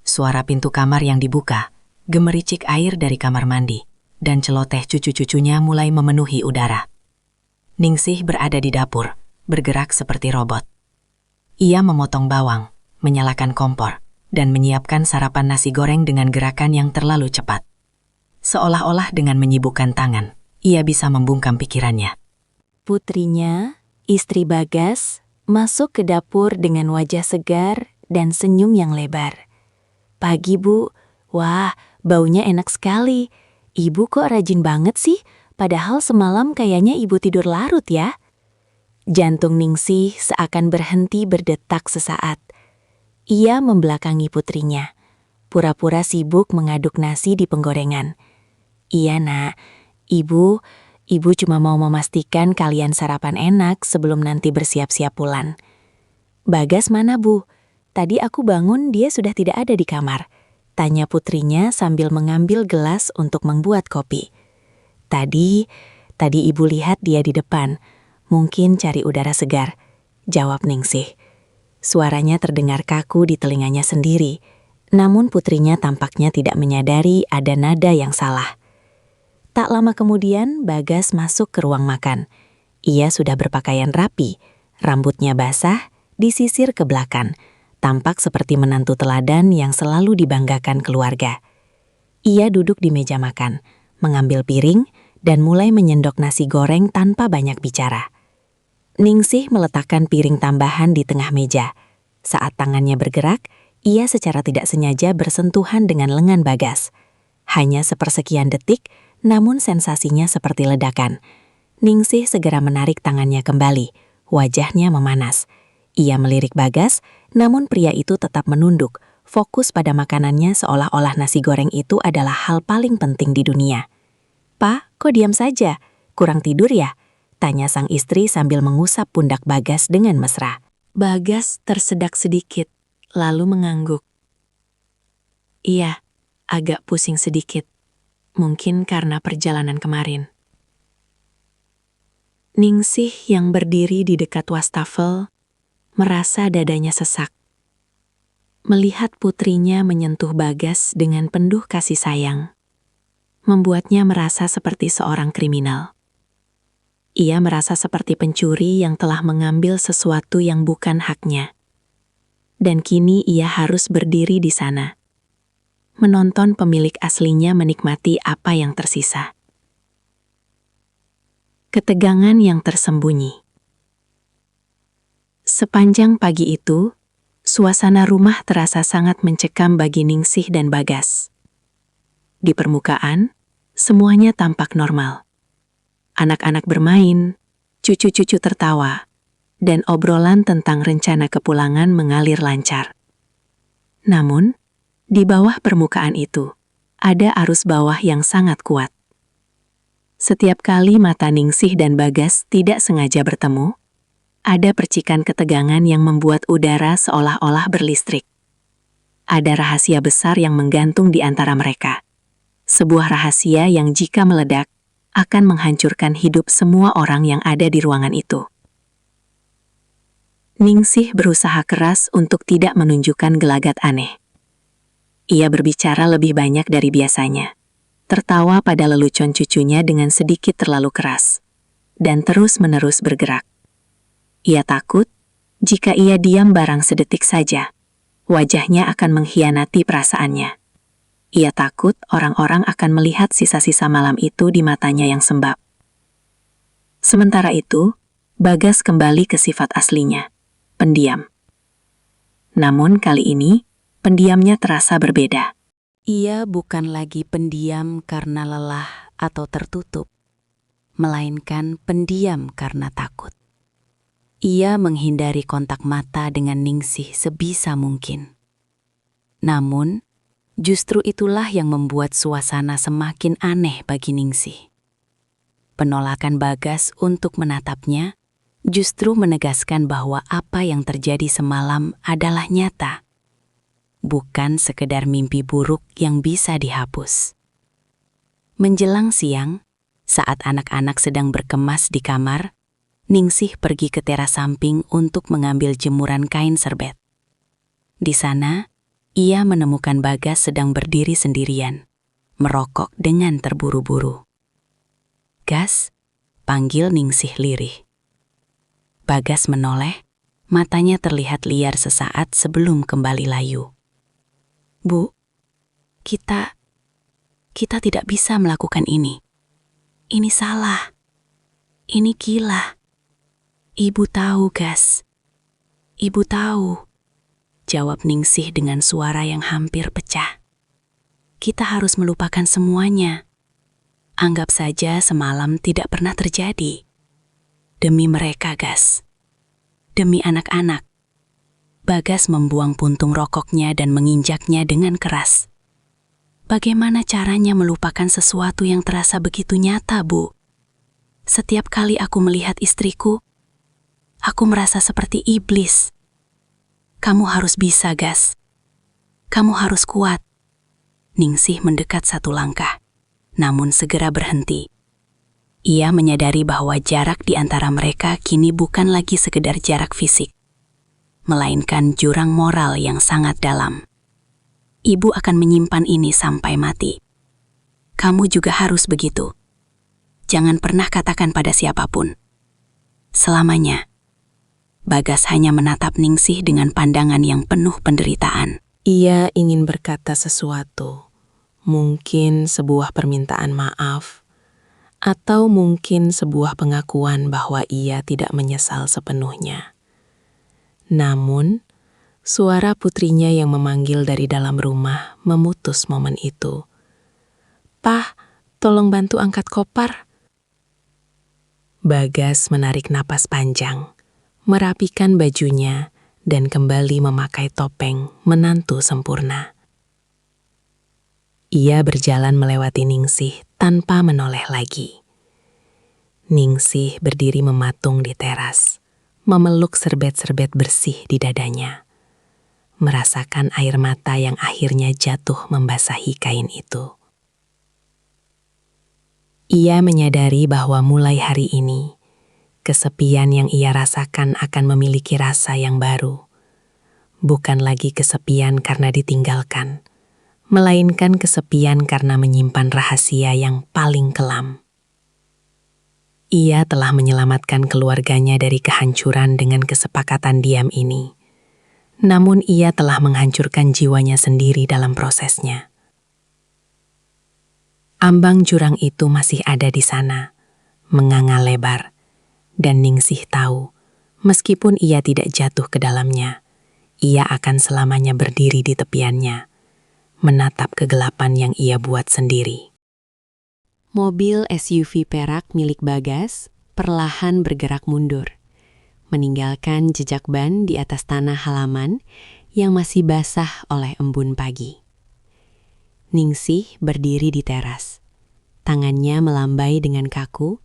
Suara pintu kamar yang dibuka, gemericik air dari kamar mandi, dan celoteh cucu-cucunya mulai memenuhi udara. Ningsih berada di dapur, bergerak seperti robot. Ia memotong bawang, menyalakan kompor, dan menyiapkan sarapan nasi goreng dengan gerakan yang terlalu cepat. Seolah-olah dengan menyibukkan tangan, ia bisa membungkam pikirannya. Putrinya, istri Bagas, masuk ke dapur dengan wajah segar dan senyum yang lebar. "Pagi, Bu. Wah, baunya enak sekali. Ibu kok rajin banget sih? Padahal semalam kayaknya ibu tidur larut ya." Jantung Ningsih seakan berhenti berdetak sesaat. Ia membelakangi putrinya, pura-pura sibuk mengaduk nasi di penggorengan. "Iya, Nak. Ibu cuma mau memastikan kalian sarapan enak sebelum nanti bersiap-siap pulang." "Bagas mana, Bu? Tadi aku bangun dia sudah tidak ada di kamar," tanya putrinya sambil mengambil gelas untuk membuat kopi. Tadi ibu lihat dia di depan, mungkin cari udara segar," jawab Ningsih. Suaranya terdengar kaku di telinganya sendiri, namun putrinya tampaknya tidak menyadari ada nada yang salah. Tak lama kemudian, Bagas masuk ke ruang makan. Ia sudah berpakaian rapi, rambutnya basah, disisir ke belakang, tampak seperti menantu teladan yang selalu dibanggakan keluarga. Ia duduk di meja makan, mengambil piring, dan mulai menyendok nasi goreng tanpa banyak bicara. Ningsih meletakkan piring tambahan di tengah meja. Saat tangannya bergerak, ia secara tidak sengaja bersentuhan dengan lengan Bagas. Hanya sepersekian detik, namun sensasinya seperti ledakan. Ningsih segera menarik tangannya kembali, wajahnya memanas. Ia melirik Bagas, namun pria itu tetap menunduk, fokus pada makanannya seolah-olah nasi goreng itu adalah hal paling penting di dunia. "Pak, kok diam saja? Kurang tidur ya?" tanya sang istri sambil mengusap pundak Bagas dengan mesra. Bagas tersedak sedikit, lalu mengangguk. "Iya, agak pusing sedikit. Mungkin karena perjalanan kemarin." Ningsih yang berdiri di dekat wastafel merasa dadanya sesak. Melihat putrinya menyentuh Bagas dengan penuh kasih sayang, membuatnya merasa seperti seorang kriminal. Ia merasa seperti pencuri yang telah mengambil sesuatu yang bukan haknya. Dan kini ia harus berdiri di sana, menonton pemilik aslinya menikmati apa yang tersisa. Ketegangan yang tersembunyi. Sepanjang pagi itu, suasana rumah terasa sangat mencekam bagi Ningsih dan Bagas. Di permukaan, semuanya tampak normal. Anak-anak bermain, cucu-cucu tertawa, dan obrolan tentang rencana kepulangan mengalir lancar. Namun, di bawah permukaan itu, ada arus bawah yang sangat kuat. Setiap kali mata Ningsih dan Bagas tidak sengaja bertemu, ada percikan ketegangan yang membuat udara seolah-olah berlistrik. Ada rahasia besar yang menggantung di antara mereka. Sebuah rahasia yang jika meledak, akan menghancurkan hidup semua orang yang ada di ruangan itu. Ningsih berusaha keras untuk tidak menunjukkan gelagat aneh. Ia berbicara lebih banyak dari biasanya, tertawa pada lelucon cucunya dengan sedikit terlalu keras, dan terus-menerus bergerak. Ia takut, jika ia diam barang sedetik saja, wajahnya akan mengkhianati perasaannya. Ia takut orang-orang akan melihat sisa-sisa malam itu di matanya yang sembab. Sementara itu, Bagas kembali ke sifat aslinya, pendiam. Namun kali ini, pendiamnya terasa berbeda. Ia bukan lagi pendiam karena lelah atau tertutup, melainkan pendiam karena takut. Ia menghindari kontak mata dengan Ningsih sebisa mungkin. Namun, justru itulah yang membuat suasana semakin aneh bagi Ningsih. Penolakan Bagas untuk menatapnya justru menegaskan bahwa apa yang terjadi semalam adalah nyata, bukan sekedar mimpi buruk yang bisa dihapus. Menjelang siang, saat anak-anak sedang berkemas di kamar, Ningsih pergi ke teras samping untuk mengambil jemuran kain serbet. Di sana, ia menemukan Bagas sedang berdiri sendirian, merokok dengan terburu-buru. "Gas," panggil Ningsih lirih. Bagas menoleh, matanya terlihat liar sesaat sebelum kembali layu. "Bu, kita tidak bisa melakukan ini. Ini salah. Ini gila. Ibu tahu, Gas. Ibu tahu," jawab Ningsih dengan suara yang hampir pecah. "Kita harus melupakan semuanya. Anggap saja semalam tidak pernah terjadi. Demi mereka, Gas. Demi anak-anak." Bagas membuang puntung rokoknya dan menginjaknya dengan keras. "Bagaimana caranya melupakan sesuatu yang terasa begitu nyata, Bu? Setiap kali aku melihat istriku, aku merasa seperti iblis. Kamu harus bisa, Gas. Kamu harus kuat." Ningsih mendekat satu langkah, namun segera berhenti. Ia menyadari bahwa jarak di antara mereka kini bukan lagi sekedar jarak fisik, melainkan jurang moral yang sangat dalam. "Ibu akan menyimpan ini sampai mati. Kamu juga harus begitu. Jangan pernah katakan pada siapapun. Selamanya." Bagas hanya menatap Ningsih dengan pandangan yang penuh penderitaan. Ia ingin berkata sesuatu, mungkin sebuah permintaan maaf, atau mungkin sebuah pengakuan bahwa ia tidak menyesal sepenuhnya. Namun, suara putrinya yang memanggil dari dalam rumah memutus momen itu. "Pah, tolong bantu angkat kopar." Bagas menarik napas panjang, merapikan bajunya, dan kembali memakai topeng menantu sempurna. Ia berjalan melewati Ningsih tanpa menoleh lagi. Ningsih berdiri mematung di teras, memeluk serbet-serbet bersih di dadanya, merasakan air mata yang akhirnya jatuh membasahi kain itu. Ia menyadari bahwa mulai hari ini, kesepian yang ia rasakan akan memiliki rasa yang baru. Bukan lagi kesepian karena ditinggalkan, melainkan kesepian karena menyimpan rahasia yang paling kelam. Ia telah menyelamatkan keluarganya dari kehancuran dengan kesepakatan diam ini. Namun ia telah menghancurkan jiwanya sendiri dalam prosesnya. Ambang jurang itu masih ada di sana, menganga lebar. Dan Ningsih tahu, meskipun ia tidak jatuh ke dalamnya, ia akan selamanya berdiri di tepiannya, menatap kegelapan yang ia buat sendiri. Mobil SUV perak milik Bagas perlahan bergerak mundur, meninggalkan jejak ban di atas tanah halaman yang masih basah oleh embun pagi. Ningsih berdiri di teras, tangannya melambai dengan kaku,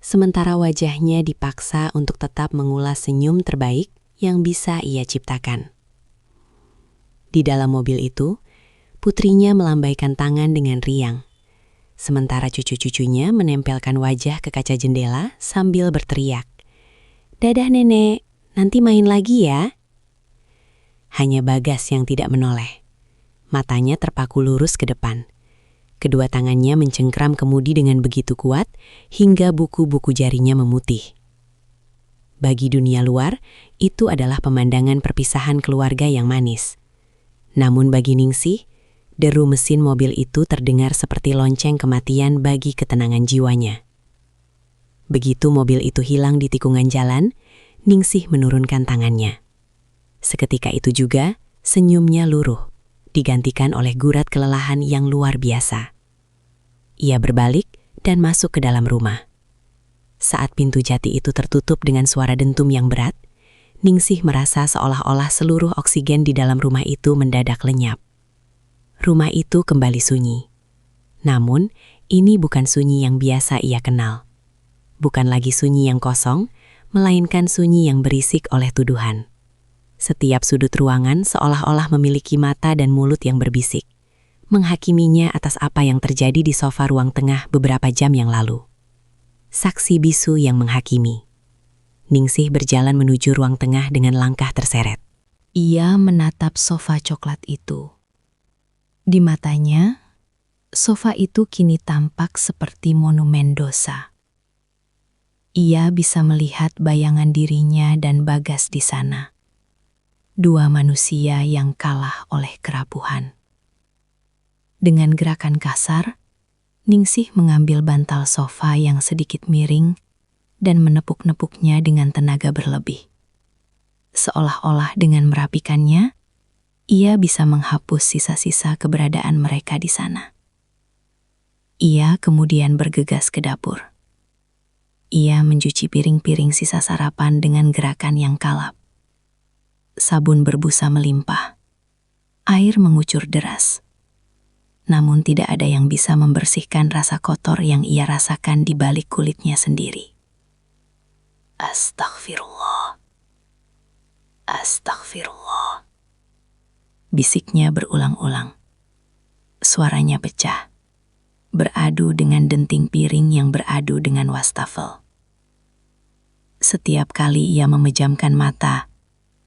sementara wajahnya dipaksa untuk tetap mengulas senyum terbaik yang bisa ia ciptakan. Di dalam mobil itu, putrinya melambaikan tangan dengan riang, sementara cucu-cucunya menempelkan wajah ke kaca jendela sambil berteriak, "Dadah nenek, nanti main lagi ya. Hanya Bagas yang tidak menoleh. Matanya terpaku lurus ke depan. Kedua tangannya mencengkram kemudi dengan begitu kuat hingga buku-buku jarinya memutih. Bagi dunia luar, itu adalah pemandangan perpisahan keluarga yang manis. Namun bagi Ningsih, deru mesin mobil itu terdengar seperti lonceng kematian bagi ketenangan jiwanya. Begitu mobil itu hilang di tikungan jalan, Ningsih menurunkan tangannya. Seketika itu juga, senyumnya luruh, digantikan oleh gurat kelelahan yang luar biasa. Ia berbalik dan masuk ke dalam rumah. Saat pintu jati itu tertutup dengan suara dentum yang berat, Ningsih merasa seolah-olah seluruh oksigen di dalam rumah itu mendadak lenyap. Rumah itu kembali sunyi. Namun, ini bukan sunyi yang biasa ia kenal. Bukan lagi sunyi yang kosong, melainkan sunyi yang berisik oleh tuduhan. Setiap sudut ruangan seolah-olah memiliki mata dan mulut yang berbisik, menghakiminya atas apa yang terjadi di sofa ruang tengah beberapa jam yang lalu. Saksi bisu yang menghakimi. Ningsih berjalan menuju ruang tengah dengan langkah terseret. Ia menatap sofa coklat itu. Di matanya, sofa itu kini tampak seperti monumen dosa. Ia bisa melihat bayangan dirinya dan Bagas di sana. Dua manusia yang kalah oleh kerapuhan. Dengan gerakan kasar, Ningsih mengambil bantal sofa yang sedikit miring dan menepuk-nepuknya dengan tenaga berlebih. Seolah-olah dengan merapikannya, ia bisa menghapus sisa-sisa keberadaan mereka di sana. Ia kemudian bergegas ke dapur. Ia mencuci piring-piring sisa sarapan dengan gerakan yang kalap. Sabun berbusa melimpah. Air mengucur deras. Namun tidak ada yang bisa membersihkan rasa kotor yang ia rasakan di balik kulitnya sendiri. Astaghfirullah. Astaghfirullah. Bisiknya berulang-ulang. Suaranya pecah, beradu dengan denting piring yang beradu dengan wastafel. Setiap kali ia memejamkan mata,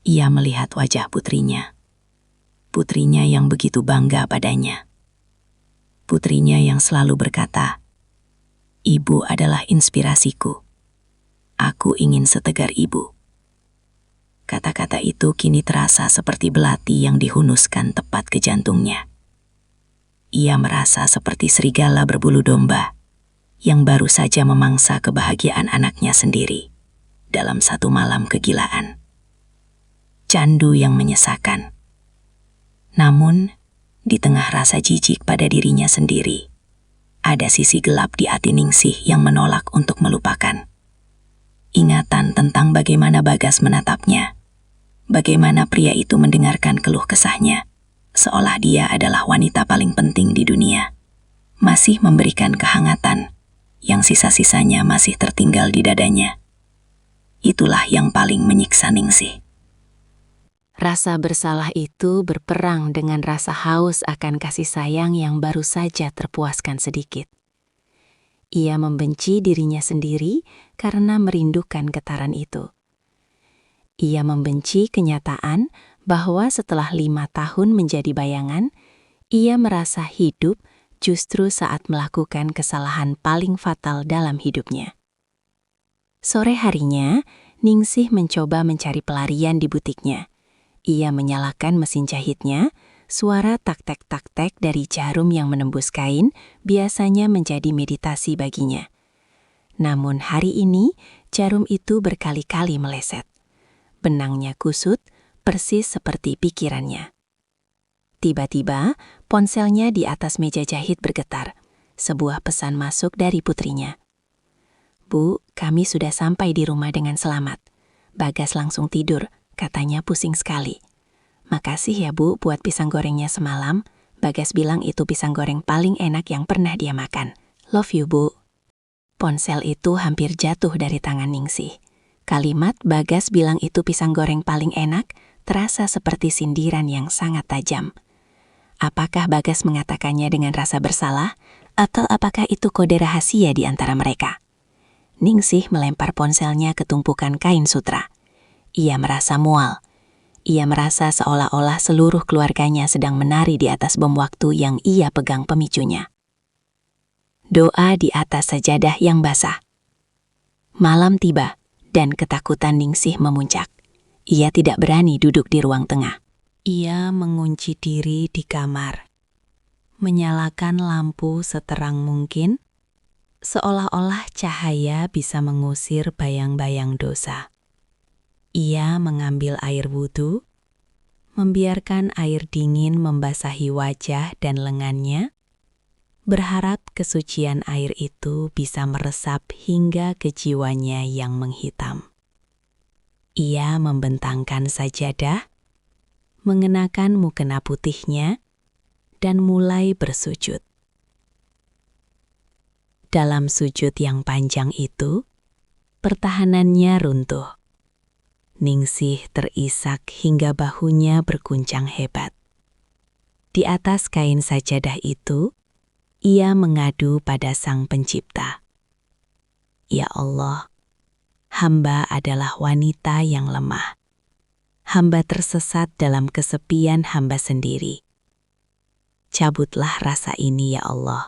ia melihat wajah putrinya. Putrinya yang begitu bangga padanya. Putrinya yang selalu berkata, "Ibu adalah inspirasiku. Aku ingin setegar ibu." Kata-kata itu kini terasa seperti belati yang dihunuskan tepat ke jantungnya. Ia merasa seperti serigala berbulu domba yang baru saja memangsa kebahagiaan anaknya sendiri dalam satu malam kegilaan. Candu yang menyesakan. Namun, di tengah rasa jijik pada dirinya sendiri, ada sisi gelap di hati Ningsih yang menolak untuk melupakan. Ingatan tentang bagaimana Bagas menatapnya, bagaimana pria itu mendengarkan keluh kesahnya, seolah dia adalah wanita paling penting di dunia, masih memberikan kehangatan yang sisa-sisanya masih tertinggal di dadanya. Itulah yang paling menyiksa Ningsih. Rasa bersalah itu berperang dengan rasa haus akan kasih sayang yang baru saja terpuaskan sedikit. Ia membenci dirinya sendiri karena merindukan getaran itu. Ia membenci kenyataan bahwa setelah 5 tahun menjadi bayangan, ia merasa hidup justru saat melakukan kesalahan paling fatal dalam hidupnya. Sore harinya, Ningsih mencoba mencari pelarian di butiknya. Ia menyalakan mesin jahitnya, suara tak-tek dari jarum yang menembus kain biasanya menjadi meditasi baginya. Namun hari ini, jarum itu berkali-kali meleset. Benangnya kusut, persis seperti pikirannya. Tiba-tiba, ponselnya di atas meja jahit bergetar. Sebuah pesan masuk dari putrinya. "Bu, kami sudah sampai di rumah dengan selamat. Bagas langsung tidur, katanya pusing sekali. Makasih ya Bu buat pisang gorengnya semalam. Bagas bilang itu pisang goreng paling enak yang pernah dia makan. Love you Bu." Ponsel itu hampir jatuh dari tangan Ningsih. Kalimat Bagas bilang itu pisang goreng paling enak terasa seperti sindiran yang sangat tajam. Apakah Bagas mengatakannya dengan rasa bersalah, atau apakah itu kode rahasia di antara mereka? Ningsih melempar ponselnya ke tumpukan kain sutra. Ia merasa mual. Ia merasa seolah-olah seluruh keluarganya sedang menari di atas bom waktu yang ia pegang pemicunya. Doa di atas sajadah yang basah. Malam tiba dan ketakutan Ningsih memuncak. Ia tidak berani duduk di ruang tengah. Ia mengunci diri di kamar, menyalakan lampu seterang mungkin, seolah-olah cahaya bisa mengusir bayang-bayang dosa. Ia mengambil air wudhu, membiarkan air dingin membasahi wajah dan lengannya, berharap kesucian air itu bisa meresap hingga ke jiwanya yang menghitam. Ia membentangkan sajadah, mengenakan mukena putihnya, dan mulai bersujud. Dalam sujud yang panjang itu, pertahanannya runtuh. Ningsih terisak hingga bahunya berguncang hebat. Di atas kain sajadah itu, ia mengadu pada Sang Pencipta. Ya Allah, hamba adalah wanita yang lemah. Hamba tersesat dalam kesepian hamba sendiri. Cabutlah rasa ini ya Allah.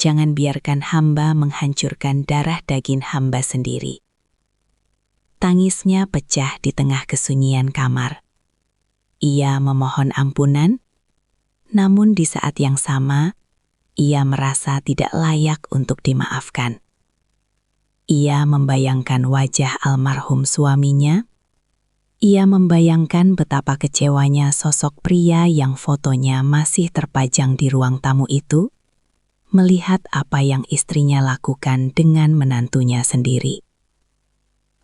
Jangan biarkan hamba menghancurkan darah daging hamba sendiri. Tangisnya pecah di tengah kesunyian kamar. Ia memohon ampunan, namun di saat yang sama, ia merasa tidak layak untuk dimaafkan. Ia membayangkan wajah almarhum suaminya. Ia membayangkan betapa kecewanya sosok pria yang fotonya masih terpajang di ruang tamu itu, melihat apa yang istrinya lakukan dengan menantunya sendiri.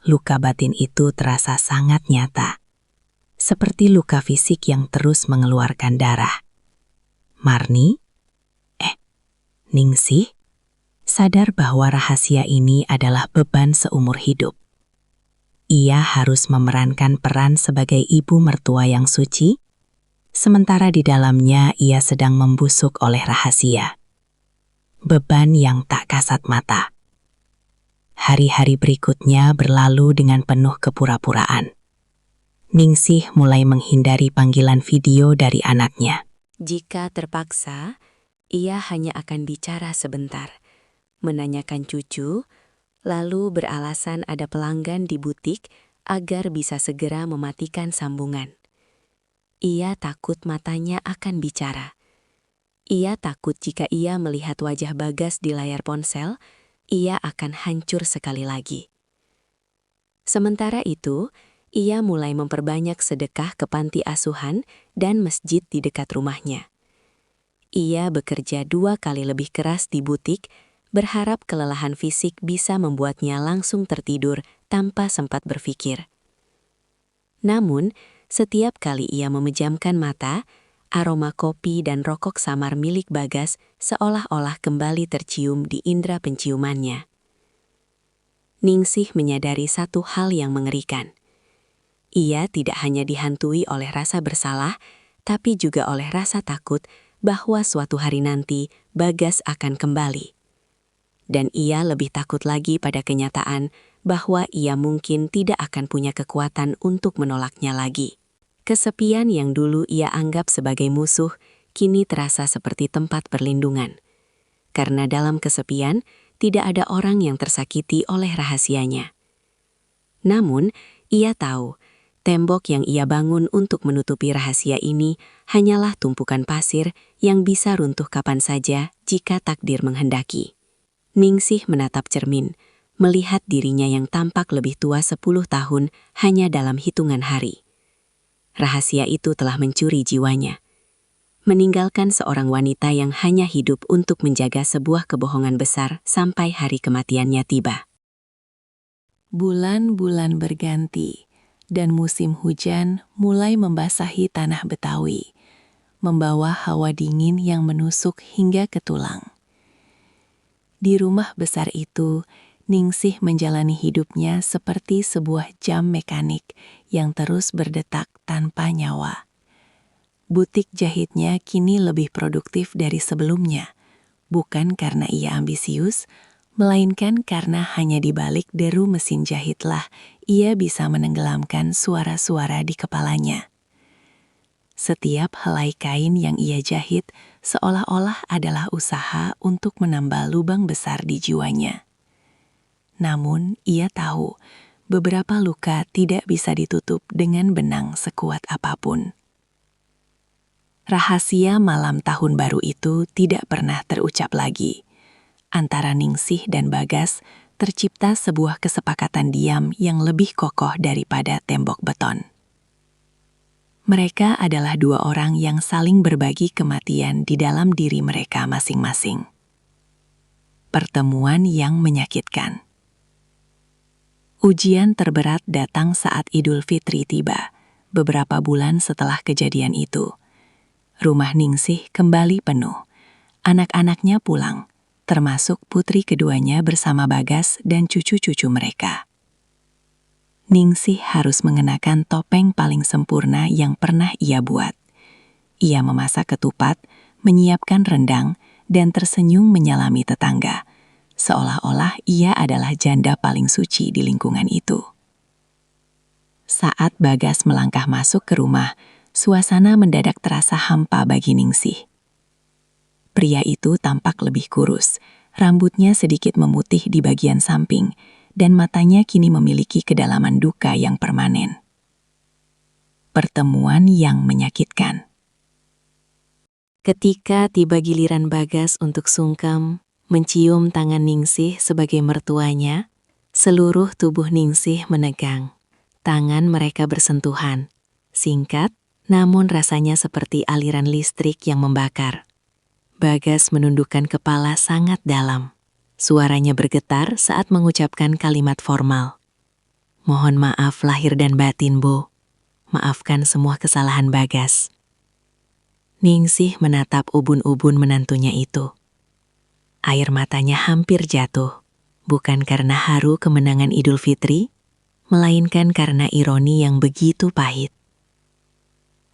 Luka batin itu terasa sangat nyata, seperti luka fisik yang terus mengeluarkan darah. Marni? Ningsih? Sadar bahwa rahasia ini adalah beban seumur hidup. Ia harus memerankan peran sebagai ibu mertua yang suci, sementara di dalamnya ia sedang membusuk oleh rahasia. Beban yang tak kasat mata. Hari-hari berikutnya berlalu dengan penuh kepura-puraan. Ningsih mulai menghindari panggilan video dari anaknya. Jika terpaksa, ia hanya akan bicara sebentar, menanyakan cucu, lalu beralasan ada pelanggan di butik agar bisa segera mematikan sambungan. Ia takut matanya akan bicara. Ia takut jika ia melihat wajah Bagas di layar ponsel, ia akan hancur sekali lagi. Sementara itu, ia mulai memperbanyak sedekah ke panti asuhan dan masjid di dekat rumahnya. Ia bekerja 2 kali lebih keras di butik, berharap kelelahan fisik bisa membuatnya langsung tertidur tanpa sempat berpikir. Namun, setiap kali ia memejamkan mata, aroma kopi dan rokok samar milik Bagas seolah-olah kembali tercium di indera penciumannya. Ningsih menyadari satu hal yang mengerikan. Ia tidak hanya dihantui oleh rasa bersalah, tapi juga oleh rasa takut bahwa suatu hari nanti Bagas akan kembali. Dan ia lebih takut lagi pada kenyataan bahwa ia mungkin tidak akan punya kekuatan untuk menolaknya lagi. Kesepian yang dulu ia anggap sebagai musuh, kini terasa seperti tempat perlindungan. Karena dalam kesepian, tidak ada orang yang tersakiti oleh rahasianya. Namun, ia tahu, tembok yang ia bangun untuk menutupi rahasia ini hanyalah tumpukan pasir yang bisa runtuh kapan saja jika takdir menghendaki. Ningsih menatap cermin, melihat dirinya yang tampak lebih tua 10 tahun hanya dalam hitungan hari. Rahasia itu telah mencuri jiwanya, meninggalkan seorang wanita yang hanya hidup untuk menjaga sebuah kebohongan besar sampai hari kematiannya tiba. Bulan-bulan berganti, dan musim hujan mulai membasahi tanah Betawi, membawa hawa dingin yang menusuk hingga ke tulang. Di rumah besar itu, Ningsih menjalani hidupnya seperti sebuah jam mekanik yang terus berdetak tanpa nyawa. Butik jahitnya kini lebih produktif dari sebelumnya, bukan karena ia ambisius, melainkan karena hanya di balik deru mesin jahitlah ia bisa menenggelamkan suara-suara di kepalanya. Setiap helai kain yang ia jahit seolah-olah adalah usaha untuk menambal lubang besar di jiwanya. Namun, ia tahu beberapa luka tidak bisa ditutup dengan benang sekuat apapun. Rahasia malam tahun baru itu tidak pernah terucap lagi. Antara Ningsih dan Bagas tercipta sebuah kesepakatan diam yang lebih kokoh daripada tembok beton. Mereka adalah dua orang yang saling berbagi kematian di dalam diri mereka masing-masing. Pertemuan yang menyakitkan. Ujian terberat datang saat Idul Fitri tiba, beberapa bulan setelah kejadian itu. Rumah Ningsih kembali penuh. Anak-anaknya pulang, termasuk putri keduanya bersama Bagas dan cucu-cucu mereka. Ningsih harus mengenakan topeng paling sempurna yang pernah ia buat. Ia memasak ketupat, menyiapkan rendang, dan tersenyum menyalami tetangga, seolah-olah ia adalah janda paling suci di lingkungan itu. Saat Bagas melangkah masuk ke rumah, suasana mendadak terasa hampa bagi Ningsih. Pria itu tampak lebih kurus, rambutnya sedikit memutih di bagian samping, dan matanya kini memiliki kedalaman duka yang permanen. Pertemuan yang menyakitkan. Ketika tiba giliran Bagas untuk sungkem, mencium tangan Ningsih sebagai mertuanya, seluruh tubuh Ningsih menegang. Tangan mereka bersentuhan, singkat, namun rasanya seperti aliran listrik yang membakar. Bagas menundukkan kepala sangat dalam. Suaranya bergetar saat mengucapkan kalimat formal. Mohon maaf lahir dan batin, Bu. Maafkan semua kesalahan Bagas. Ningsih menatap ubun-ubun menantunya itu. Air matanya hampir jatuh, bukan karena haru kemenangan Idul Fitri, melainkan karena ironi yang begitu pahit.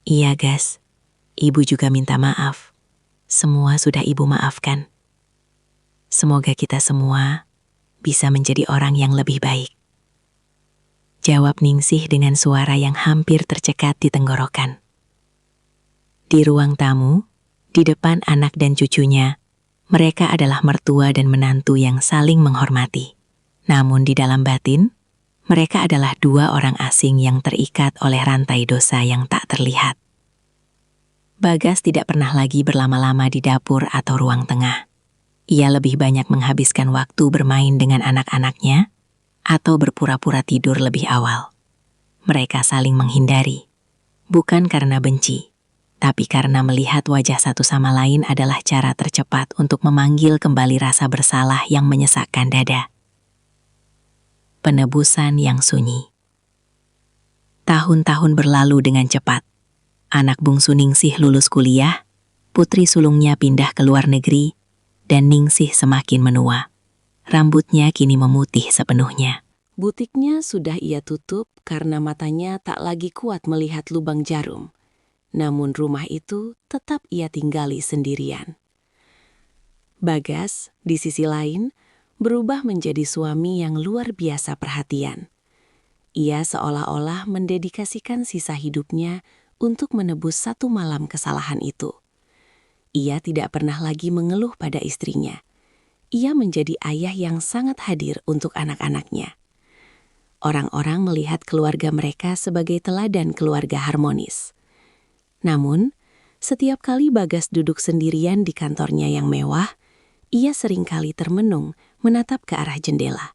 Iya, Gas. Ibu juga minta maaf. Semua sudah Ibu maafkan. Semoga kita semua bisa menjadi orang yang lebih baik. Jawab Ningsih dengan suara yang hampir tercekat di tenggorokan. Di ruang tamu, di depan anak dan cucunya, mereka adalah mertua dan menantu yang saling menghormati. Namun di dalam batin, mereka adalah dua orang asing yang terikat oleh rantai dosa yang tak terlihat. Bagas tidak pernah lagi berlama-lama di dapur atau ruang tengah. Ia lebih banyak menghabiskan waktu bermain dengan anak-anaknya atau berpura-pura tidur lebih awal. Mereka saling menghindari, bukan karena benci, tapi karena melihat wajah satu sama lain adalah cara tercepat untuk memanggil kembali rasa bersalah yang menyesakkan dada. Penebusan yang sunyi. Tahun-tahun berlalu dengan cepat. Anak bungsu Ningsih lulus kuliah, putri sulungnya pindah ke luar negeri, dan Ningsih semakin menua. Rambutnya kini memutih sepenuhnya. Butiknya sudah ia tutup karena matanya tak lagi kuat melihat lubang jarum. Namun rumah itu tetap ia tinggali sendirian. Bagas, di sisi lain, berubah menjadi suami yang luar biasa perhatian. Ia seolah-olah mendedikasikan sisa hidupnya untuk menebus satu malam kesalahan itu. Ia tidak pernah lagi mengeluh pada istrinya. Ia menjadi ayah yang sangat hadir untuk anak-anaknya. Orang-orang melihat keluarga mereka sebagai teladan keluarga harmonis. Namun, setiap kali Bagas duduk sendirian di kantornya yang mewah, ia seringkali termenung menatap ke arah jendela,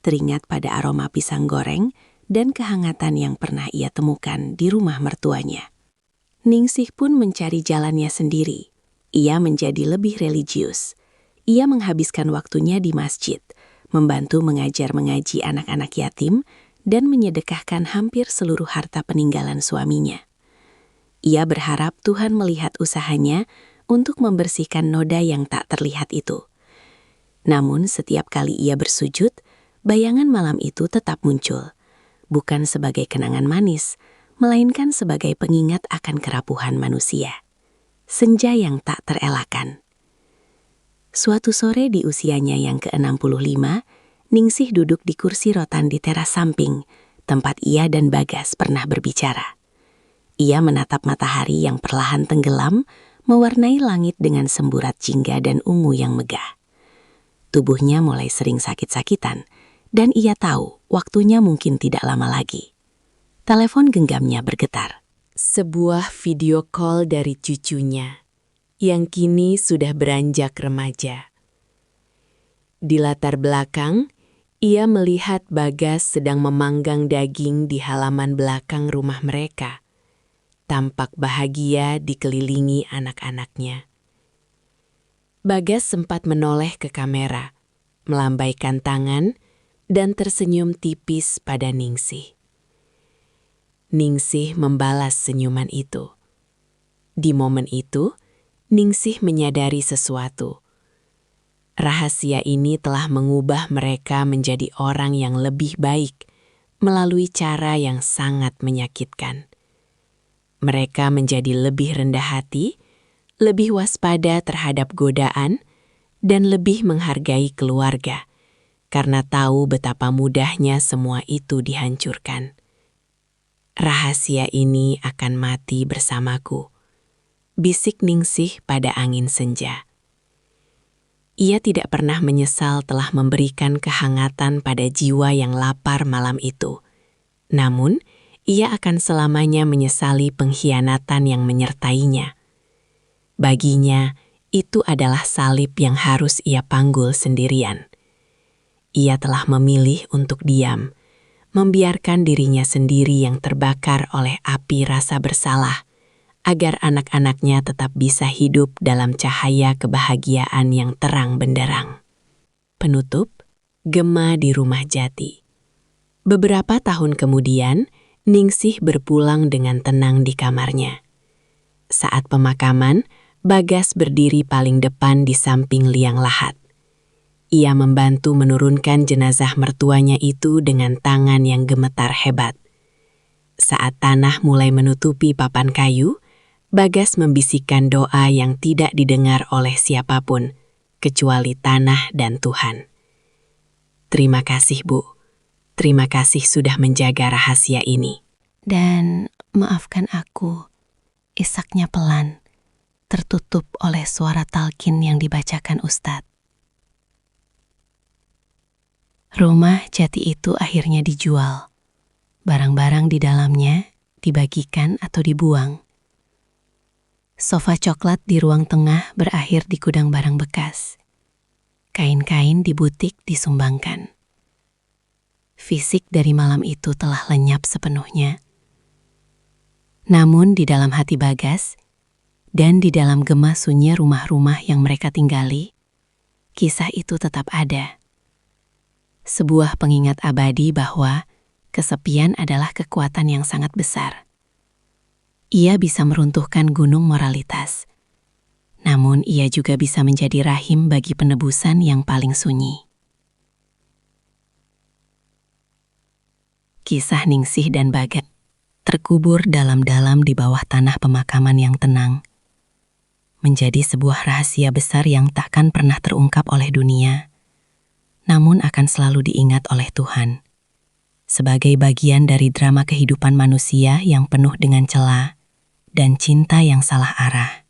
teringat pada aroma pisang goreng dan kehangatan yang pernah ia temukan di rumah mertuanya. Ningsih pun mencari jalannya sendiri. Ia menjadi lebih religius. Ia menghabiskan waktunya di masjid, membantu mengajar mengaji anak-anak yatim, dan menyedekahkan hampir seluruh harta peninggalan suaminya. Ia berharap Tuhan melihat usahanya untuk membersihkan noda yang tak terlihat itu. Namun setiap kali ia bersujud, bayangan malam itu tetap muncul, bukan sebagai kenangan manis, melainkan sebagai pengingat akan kerapuhan manusia. Senja yang tak terelakkan. Suatu sore di usianya yang ke-65, Ningsih duduk di kursi rotan di teras samping, tempat ia dan Bagas pernah berbicara. Ia menatap matahari yang perlahan tenggelam, mewarnai langit dengan semburat jingga dan ungu yang megah. Tubuhnya mulai sering sakit-sakitan, dan ia tahu waktunya mungkin tidak lama lagi. Telepon genggamnya bergetar. Sebuah video call dari cucunya, yang kini sudah beranjak remaja. Di latar belakang, ia melihat Bagas sedang memanggang daging di halaman belakang rumah mereka. Tampak bahagia dikelilingi anak-anaknya. Bagas sempat menoleh ke kamera, melambaikan tangan, dan tersenyum tipis pada Ningsih. Ningsih membalas senyuman itu. Di momen itu, Ningsih menyadari sesuatu. Rahasia ini telah mengubah mereka menjadi orang yang lebih baik melalui cara yang sangat menyakitkan. Mereka menjadi lebih rendah hati, lebih waspada terhadap godaan, dan lebih menghargai keluarga, karena tahu betapa mudahnya semua itu dihancurkan. Rahasia ini akan mati bersamaku, bisik Ningsih pada angin senja. Ia tidak pernah menyesal telah memberikan kehangatan pada jiwa yang lapar malam itu. Namun, ia akan selamanya menyesali pengkhianatan yang menyertainya. Baginya, itu adalah salib yang harus ia panggul sendirian. Ia telah memilih untuk diam, membiarkan dirinya sendiri yang terbakar oleh api rasa bersalah, agar anak-anaknya tetap bisa hidup dalam cahaya kebahagiaan yang terang benderang. Penutup, Gema di Rumah Jati. Beberapa tahun kemudian, Ningsih berpulang dengan tenang di kamarnya. Saat pemakaman, Bagas berdiri paling depan di samping liang lahat. Ia membantu menurunkan jenazah mertuanya itu dengan tangan yang gemetar hebat. Saat tanah mulai menutupi papan kayu, Bagas membisikkan doa yang tidak didengar oleh siapapun, kecuali tanah dan Tuhan. Terima kasih, Bu. Terima kasih sudah menjaga rahasia ini. Dan maafkan aku, isaknya pelan, tertutup oleh suara talqin yang dibacakan Ustadz. Rumah jati itu akhirnya dijual. Barang-barang di dalamnya dibagikan atau dibuang. Sofa coklat di ruang tengah berakhir di gudang barang bekas. Kain-kain di butik disumbangkan. Fisik dari malam itu telah lenyap sepenuhnya. Namun di dalam hati Bagas, dan di dalam gema sunyi rumah-rumah yang mereka tinggali, kisah itu tetap ada. Sebuah pengingat abadi bahwa kesepian adalah kekuatan yang sangat besar. Ia bisa meruntuhkan gunung moralitas, namun ia juga bisa menjadi rahim bagi penebusan yang paling sunyi. Kisah Ningsih dan Bagas terkubur dalam-dalam di bawah tanah pemakaman yang tenang, menjadi sebuah rahasia besar yang takkan pernah terungkap oleh dunia, namun akan selalu diingat oleh Tuhan, sebagai bagian dari drama kehidupan manusia yang penuh dengan celah dan cinta yang salah arah.